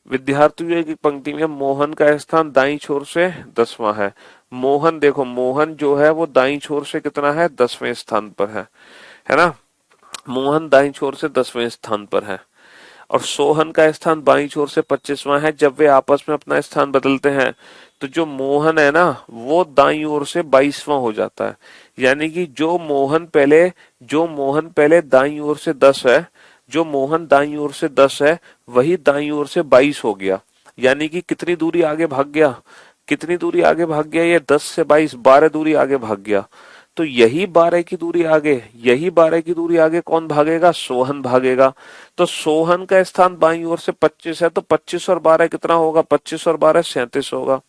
विद्यार्थियों की पंक्ति में मोहन का स्थान दाईं छोर से 10वां है। मोहन देखो, मोहन जो है वो दाईं छोर से कितना है, 10वें स्थान पर है ना। मोहन दाईं छोर से 10वें स्थान पर है और सोहन का स्थान बाईं छोर से 25वां है। जब वे आपस में अपना स्थान बदलते हैं तो जो मोहन है ना वो दाईं ओर से 22वां हो जाता है। यानी कि जो मोहन पहले दाईं ओर से 10 है, जो मोहन दाईं ओर से 10 है वही दाईं ओर से 22 हो गया। यानी कि कितनी दूरी आगे भाग गया, कितनी दूरी आगे भाग गया, ये 10 से 22 12 दूरी आगे भाग गया। तो यही 12 की दूरी आगे, यही 12 की दूरी आगे कौन भागेगा, सोहन भागेगा। तो सोहन का स्थान बाईं ओर से 25 है, तो 25 और 12 कितना होगा, 25 और 12 37 होगा।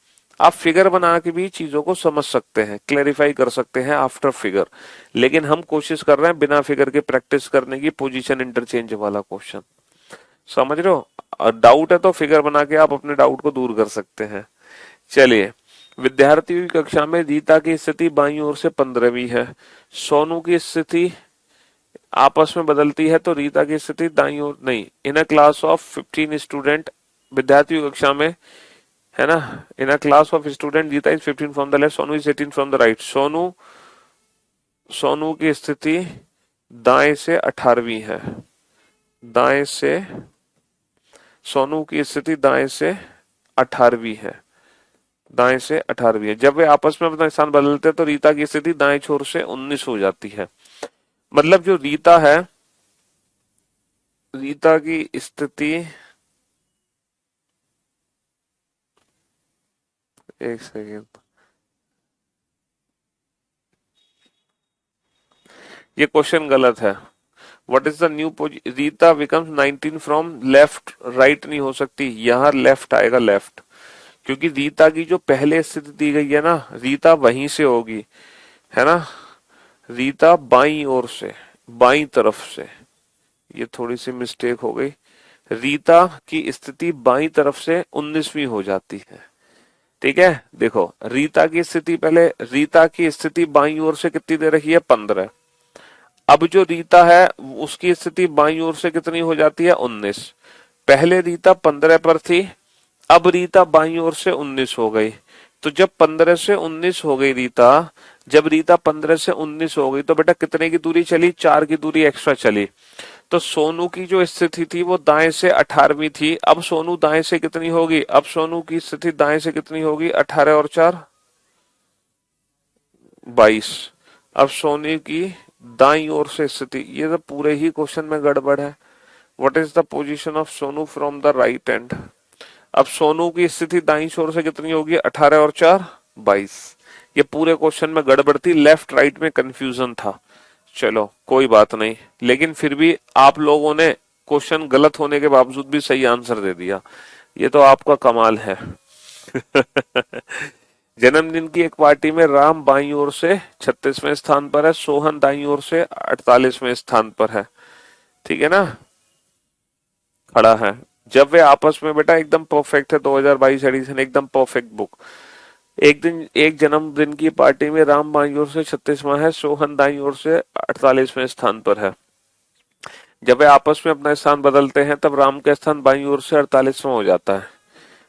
आप फिगर बना के भी चीजों को समझ सकते हैं, क्लेरिफाई कर सकते हैं आफ्टर फिगर, लेकिन हम कोशिश कर रहे हैं बिना फिगर के प्रैक्टिस करने की, पोजीशन इंटरचेंज वाला क्वेश्चन। समझ रहे हो, डाउट है तो फिगर बना के आप अपने डाउट को दूर कर सकते हैं। चलिए, विद्यार्थियों की कक्षा में रीता की स्थिति बाईं ओर से 15वीं है, सोनू की स्थिति आपस में बदलती है तो रीता की स्थिति दाईं ओर नहीं। In a class of 15 student, विद्यार्थियों की कक्षा में है ना, in a class of student Rita is 15 from the left, Sonu is 18 from the right. Sonu की स्थिति दाएं से 18वीं है, दाएं से, सोनू की स्थिति दाएं से 18वीं है, दाएं से 18वीं है। जब वे आपस में अपना स्थान बदलते हैं तो रीता की स्थिति दाएं छोर से 19 हो जाती है। मतलब जो रीता है, रीता की स्थिति, एक सेकेंड, ये क्वेश्चन गलत है। What is the new Rita becomes 19 from left, right नहीं हो सकती, यहां लेफ्ट आएगा, लेफ्ट, क्योंकि रीता की जो पहले स्थिति दी गई है ना, रीता वहीं से होगी, है ना। रीता बाईं ओर से, बाईं तरफ से, ये थोड़ी सी मिस्टेक हो गई। रीता की स्थिति बाईं तरफ से 19वीं हो जाती है। ठीक है, देखो रीता की स्थिति, पहले रीता की स्थिति बाईं ओर से कितनी दे रखी है, 15। अब जो रीता है उसकी स्थिति बाईं ओर से कितनी हो जाती है, 19। पहले रीता 15 पर थी, अब रीता बाईं ओर से 19 हो गई। तो जब 15 से 19 हो गई रीता, जब रीता 15 से 19 हो गई तो बेटा कितने की दूरी चली, 4 की दूरी एक्स्ट्रा चली। तो सोनू की जो स्थिति थी वो दाएं से 18वीं थी, अब सोनू दाएं से कितनी होगी, अब सोनू की स्थिति दाएं से कितनी होगी, 18 और 4 22। अब सोनू की दाईं ओर से स्थिति, ये तो पूरे ही क्वेश्चन में गड़बड़ है। What is the position of Sonu from the right and. अब सोनू की स्थिति दाईं ओर से कितनी होगी, 18 और 4 22। ये पूरे क्वेश्चन में गड़बड़ थी, लेफ्ट राइट में कंफ्यूजन था। चलो कोई बात नहीं, लेकिन फिर भी आप लोगों ने क्वेश्चन गलत होने के बावजूद भी सही आंसर दे दिया, ये तो आपका कमाल है। जन्मदिन की एक पार्टी में राम बाईं ओर से 36वें स्थान पर है, सोहन दाईं ओर से 48वें स्थान पर है। ठीक है ना, खड़ा है। जब वे आपस में, बेटा एकदम परफेक्ट है, 2022 एडिशन एकदम परफेक्ट बुक। एक जन्मदिन की पार्टी में राम बाईं ओर से 36वां है, सोहन दाईं ओर से 48वें स्थान पर है। जब वे आपस में अपना स्थान बदलते हैं तब राम का स्थान बाईं ओर से 48वां हो जाता है।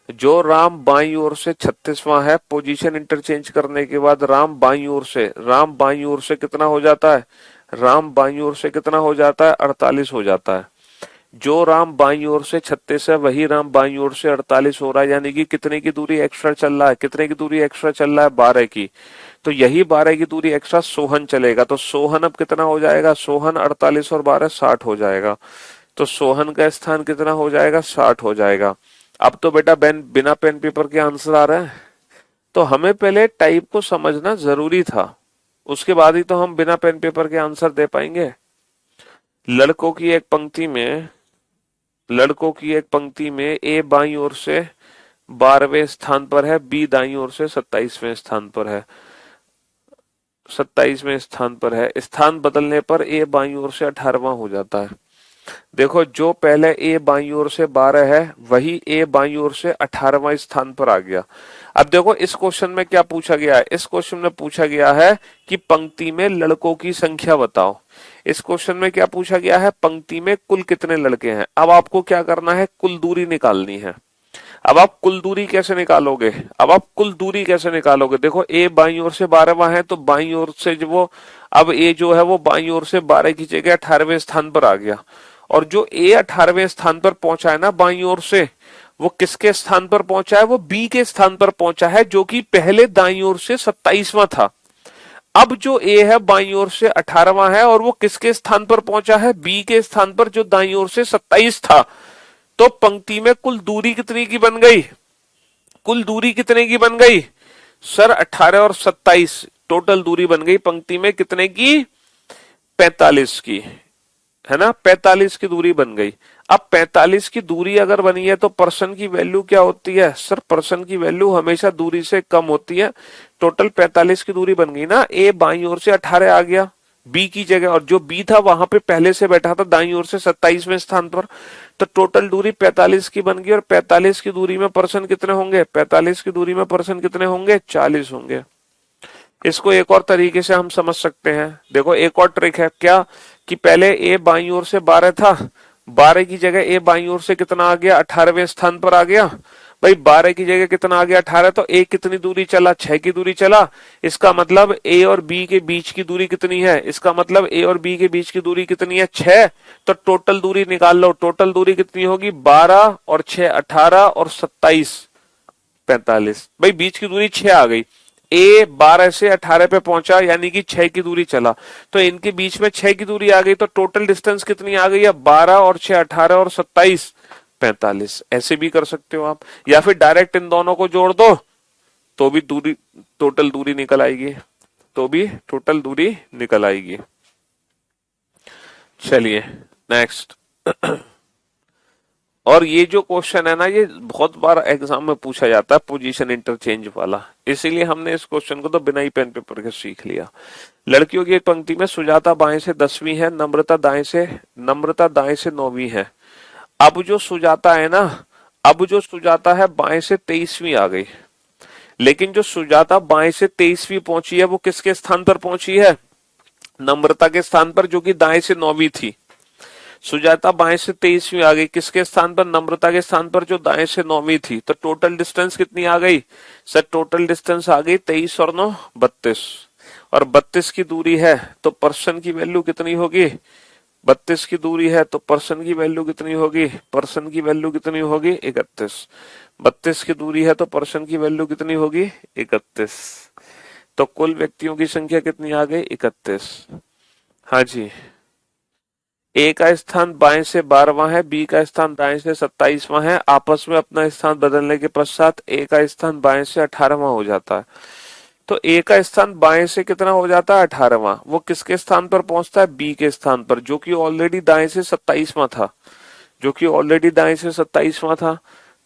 जो राम बाईं ओर से 36वां है, पोजीशन इंटरचेंज करने के बाद राम बाईं ओर से कितना हो जाता है, राम बाईं ओर से कितना हो जाता है, 48 हो जाता है। जो राम बाईं ओर से 36 है वही राम बाईं ओर से 48 हो रहा है, यानी कि कितने की दूरी एक्स्ट्रा चल रहा है, कितने की दूरी एक्स्ट्रा चल रहा है, 12 की। तो यही 12 की दूरी एक्स्ट्रा सोहन चलेगा, तो सोहन अब कितना हो जाएगा, सोहन 48 और 12 60 हो जाएगा। तो सोहन का स्थान कितना हो जाएगा, 60 हो जाएगा। अब तो बेटा बिना पेन पेपर के आंसर आ रहे हैं, तो हमें पहले टाइप को समझना जरूरी था, उसके बाद ही तो हम बिना पेन पेपर के आंसर दे पाएंगे। लड़कों की एक पंक्ति में, लड़कों की एक पंक्ति में ए बाईं ओर से 12वें स्थान पर है, बी दाईं ओर से 27वें स्थान पर है, 27वें स्थान पर है। स्थान बदलने पर ए बाईं ओर से 18वां हो जाता है। देखो जो पहले ए बाईं ओर से 12 है वही ए बाईं ओर से 18वां स्थान पर आ गया। अब देखो इस क्वेश्चन में क्या पूछा गया है, इस क्वेश्चन में पूछा गया है कि पंक्ति में लड़कों की संख्या बताओ। इस क्वेश्चन में क्या पूछा गया है, पंक्ति में कुल कितने लड़के हैं। अब आपको क्या करना है, कुल दूरी निकालनी है। अब आप कुल दूरी कैसे निकालोगे, अब आप कुल दूरी कैसे निकालोगे, देखो ए बाईं ओर से 12वां है तो बाईं ओर से जो वो, अब ए जो है वो बाईं ओर से 12 की जगह 18वें स्थान पर आ गया। और जो ए 18वें स्थान पर पहुंचा है ना बाईं ओर से, वो किसके स्थान पर पहुंचा है, वो बी के स्थान पर पहुंचा है जो कि पहले दाईं ओर से 27वां था। अब जो ए है बाईं ओर से 18वां है और वो किसके स्थान पर पहुंचा है, बी के स्थान पर जो दाईं ओर से 27 था। तो पंक्ति में कुल दूरी कितनी की बन गई, कुल दूरी कितने की बन गई सर, 18 और 27 टोटल दूरी बन गई पंक्ति में कितने की, 45 की, है ना, 45 की दूरी बन गई। अब 45 की दूरी अगर बनी है तो पर्सन की वैल्यू क्या होती है सर, पर्सन की वैल्यू हमेशा दूरी से कम होती है। टोटल 45 की दूरी बन गई ना, ए बाईं ओर से 18 आ गया बी की जगह, और जो बी था वहां पे पहले से बैठा था दाईं ओर से 27वें स्थान पर। तो टोटल दूरी 45 की बन गई, और 45 की दूरी में पर्सन कितने होंगे, 45 की दूरी में पर्सन कितने होंगे, 40 होंगे। इसको एक और तरीके से हम समझ सकते हैं, देखो एक और ट्रिक है क्या, कि पहले ए बाईं ओर से 12 था, 12 की जगह ए बाईं ओर से कितना आ गया, 18वें स्थान पर आ गया। भाई 12 की जगह कितना आ गया, 18, तो ए कितनी दूरी चला, 6 की दूरी चला। इसका मतलब ए और बी के बीच की दूरी कितनी है, इसका मतलब ए और बी के बीच की दूरी कितनी है, 6। तो टोटल दूरी निकाल लो, टोटल दूरी कितनी होगी, 12 और 6 18 और 27 45। भाई बीच की दूरी 6 आ गई, ए 12 से 18 पे पहुंचा यानी कि 6 की दूरी चला, तो इनके बीच में 6 की दूरी आ गई। तो टोटल डिस्टेंस कितनी आ गई है, 12 और 6 18 और 27 45। ऐसे भी कर सकते हो आप, या फिर डायरेक्ट इन दोनों को जोड़ दो तो भी दूरी, टोटल दूरी निकल आएगी, तो भी टोटल दूरी निकल आएगी। चलिए नेक्स्ट। और ये जो क्वेश्चन है ना, ये बहुत बार एग्जाम में पूछा जाता है, पोजीशन इंटरचेंज वाला, इसीलिए हमने इस क्वेश्चन को तो बिना ही पेन पेपर के सीख लिया। लड़कियों की एक पंक्ति में सुजाता बाएं से 10वीं है, नम्रता दाएं से 9वीं है। अब जो सुजाता है ना, अब जो सुजाता है बाएं से 23वीं आ गई, लेकिन जो सुजाता बाएं से 23वीं पहुंची है वो किसके स्थान पर पहुंची है, नम्रता के स्थान पर, जो कि दाएं से 9वीं थी। सुजाता बाएं से 23वीं आ गई, किसके स्थान पर, नम्रता के स्थान पर जो दाएं से 9वीं थी। तो टोटल डिस्टेंस कितनी आ गई सर, टोटल डिस्टेंस आ गई 23 और 9 32, और 32 की दूरी है तो पर्सन की वैल्यू कितनी होगी, 32 की दूरी है तो पर्सन की वैल्यू कितनी होगी, पर्सन की वैल्यू कितनी होगी 31। 32 की दूरी है तो पर्सन की वैल्यू कितनी होगी 31। तो कुल व्यक्तियों की संख्या कितनी आ गई 31। हाँ जी, ए का स्थान बाएं से 12वां है, बी का स्थान दाएं से 27वां है। आपस में अपना स्थान बदलने के पश्चात ए का स्थान बाएं से 18वां हो जाता है। तो ए का स्थान बाएं से कितना हो जाता है 18वां, वो किसके स्थान पर पहुंचता है, बी के स्थान पर, जो कि ऑलरेडी दाएं से 27वां था, जो कि ऑलरेडी दाएं से 27वां था।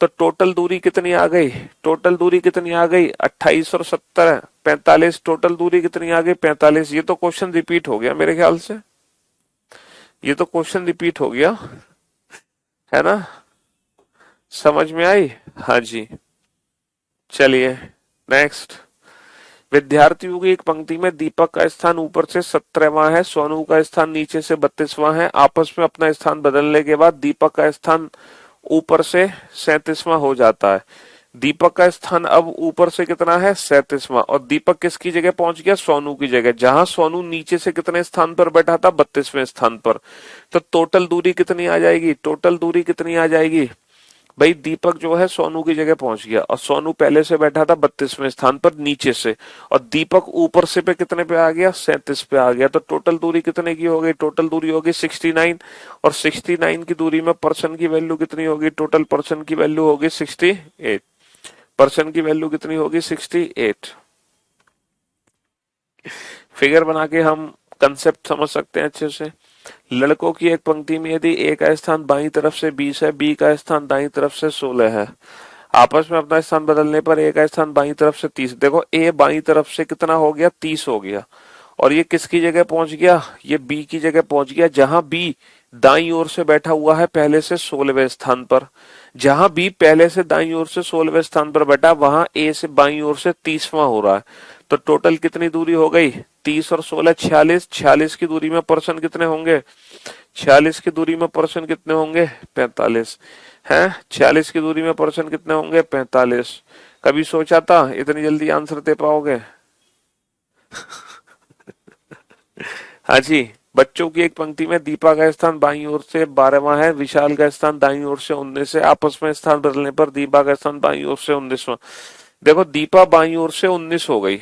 तो टोटल दूरी कितनी आ गई, टोटल दूरी कितनी आ गई 28 और 70 45, टोटल दूरी कितनी आ गई 45। ये तो क्वेश्चन रिपीट हो गया मेरे ख्याल से, ये तो क्वेश्चन रिपीट हो गया, है ना, समझ में आई, हाँ जी। चलिए नेक्स्ट। विद्यार्थियों की एक पंक्ति में दीपक का स्थान ऊपर से 17वां है, सोनू का स्थान नीचे से 32वां है। आपस में अपना स्थान बदलने के बाद दीपक का स्थान ऊपर से 37वां हो जाता है। दीपक का स्थान अब ऊपर से कितना है 37वां, और दीपक किसकी जगह पहुंच गया, सोनू की जगह, जहां सोनू नीचे से कितने स्थान पर बैठा था 32वें स्थान पर। तो टोटल दूरी कितनी आ जाएगी, टोटल दूरी कितनी आ जाएगी, भाई दीपक जो है सोनू की जगह पहुंच गया, और सोनू पहले से बैठा था 32वें स्थान पर नीचे से, और दीपक ऊपर से पे कितने पे आ गया 37 पे आ गया। तो टोटल दूरी कितने की हो गई, टोटल दूरी होगी 69, और 69 की दूरी में पर्सन की वैल्यू कितनी होगी, टोटल पर्सन की वैल्यू होगी 68, पर्सन की वैल्यू कितनी होगी 68। फिगर बना के हम कंसेप्ट समझ सकते हैं अच्छे से। लड़कों की एक पंक्ति में यदि ए का स्थान बाईं तरफ से 20 है, बी का स्थान दाईं तरफ से 16 है, आपस में अपना स्थान बदलने पर ए का स्थान बाईं तरफ से 30। देखो ए बाईं तरफ से कितना हो गया 30 हो गया, और ये किसकी जगह पहुंच गया, ये बी की जगह पहुंच गया, जहां बी दाईं ओर से बैठा हुआ है पहले से 16वें स्थान पर। जहां बी पहले से दाईं ओर से 16वें स्थान पर बैठा, वहां ए से बाईं ओर से 30वां हो रहा है। तो टोटल कितनी दूरी हो गई, 30 और 16 46। 46 की दूरी में पर्सन कितने होंगे, 46 की दूरी में पर्सन कितने होंगे, 45 है। 46 की दूरी में पर्सन कितने होंगे, 45। कभी सोचा था इतनी जल्दी आंसर दे पाओगे? हाँ जी। बच्चों की एक पंक्ति में दीपा का स्थान बाईं ओर से 12वां है, विशाल का स्थान दाईं ओर से 19 है। आपस में स्थान बदलने पर दीपा का स्थान बाईं ओर से 19वां। देखो दीपा बाईं ओर से 19 हो गई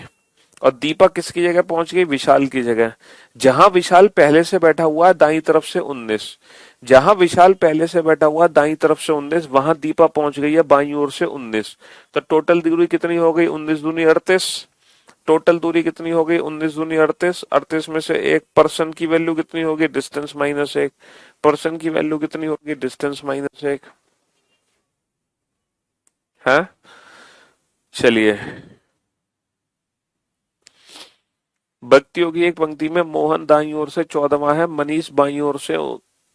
और दीपा किसकी जगह पहुंच गई, विशाल की जगह। जहां विशाल पहले से बैठा हुआ है दाईं तरफ से 19, जहां विशाल पहले से बैठा हुआ दाईं तरफ से 19, वहां दीपा पहुंच गई है बाईं ओर से 19। तो टोटल दूरी कितनी हो गई, 19 दूनी 38। टोटल दूरी कितनी हो गई, 19 दूनी 38। 38 में से एक पर्सन की वैल्यू कितनी होगी, डिस्टेंस माइनस 1। पर्सन की वैल्यू कितनी होगी, डिस्टेंस माइनस 1 है। चलिए, व्यक्तियों की एक पंक्ति में मोहन दाईं ओर से 14वां है, मनीष बाईं ओर से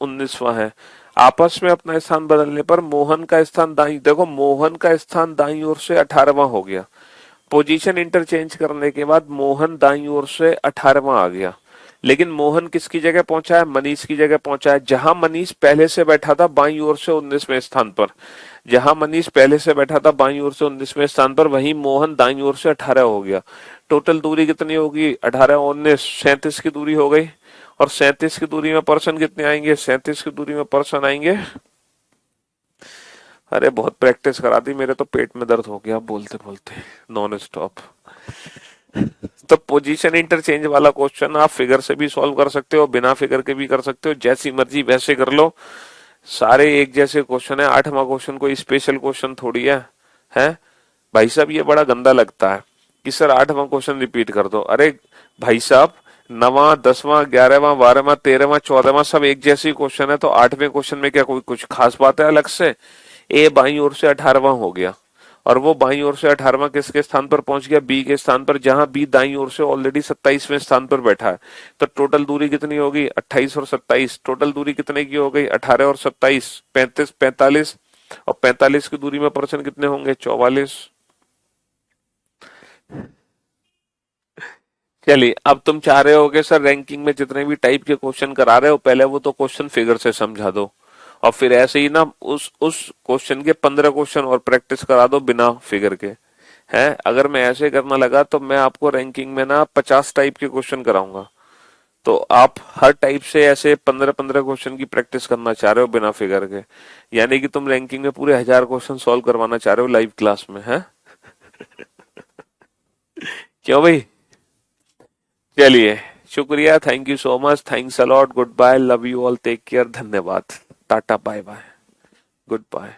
19वां है। आपस में अपना स्थान बदलने पर मोहन का स्थान दाईं, देखो मोहन का स्थान दाईं ओर से 18वां हो गया। पोजीशन इंटरचेंज करने के बाद मोहन दाईं ओर से 18वां आ गया। लेकिन मोहन किसकी जगह पहुंचा है, मनीष की जगह पहुंचा है। जहां मनीष पहले से बैठा था बाईं ओर से 19वें स्थान पर, जहां मनीष पहले से बैठा था बाईं ओर से 19वें स्थान पर, वहीं मोहन दाईं ओर से 18 हो गया। टोटल दूरी कितनी होगी, 18 19 37 की दूरी हो गई। और 37 की दूरी में पर्सन कितने आएंगे, 37 की दूरी में पर्सन आएंगे। अरे बहुत प्रैक्टिस करा दी, मेरे तो पेट में दर्द हो गया बोलते बोलते नॉन स्टॉप। तो पोजीशन इंटरचेंज वाला क्वेश्चन आप फिगर से भी सॉल्व कर सकते हो, बिना फिगर के भी कर सकते हो, जैसी मर्जी वैसे कर लो। सारे एक जैसे क्वेश्चन है। 8वां क्वेश्चन कोई स्पेशल क्वेश्चन थोड़ी है भाई साहब। ये बड़ा गंदा लगता है कि सर 8वां क्वेश्चन रिपीट कर दो। अरे भाई साहब, 9वां 10वां 11वां 12वां 13वां 14वां सब एक जैसे क्वेश्चन है, तो 8वें क्वेश्चन में क्या कोई कुछ खास बात है अलग से? ए बाईं ओर से 18वां हो गया, और वो बाईं ओर से 18वां किसके स्थान पर पहुंच गया, बी के स्थान पर, जहां बी दाईं ओर से ऑलरेडी 27वें स्थान पर बैठा है। तो टोटल दूरी कितनी होगी, 28 और 27। टोटल दूरी कितने की हो गई, 18 और 27 35 45। और 45 की दूरी में पर्सन कितने होंगे, 44। चलिए, अब तुम चाह रहे हो कि सर रैंकिंग में जितने भी टाइप के क्वेश्चन करा रहे हो पहले वो तो क्वेश्चन फिगर से समझा दो, और फिर ऐसे ही ना उस क्वेश्चन के 15 क्वेश्चन और प्रैक्टिस करा दो बिना फिगर के। हैं, अगर मैं ऐसे करना लगा तो मैं आपको रैंकिंग में ना 50 टाइप के क्वेश्चन कराऊंगा। तो आप हर टाइप से ऐसे 15-15 क्वेश्चन की प्रैक्टिस करना चाह रहे हो बिना फिगर के, यानी कि तुम रैंकिंग में पूरे 1000 क्वेश्चन सॉल्व करवाना चाह रहे हो लाइव क्लास में, है? क्यों भाई? चलिए, शुक्रिया, thank you so much, thanks a lot, good bye, love you all, take care, धन्यवाद, tata bye bye, good bye.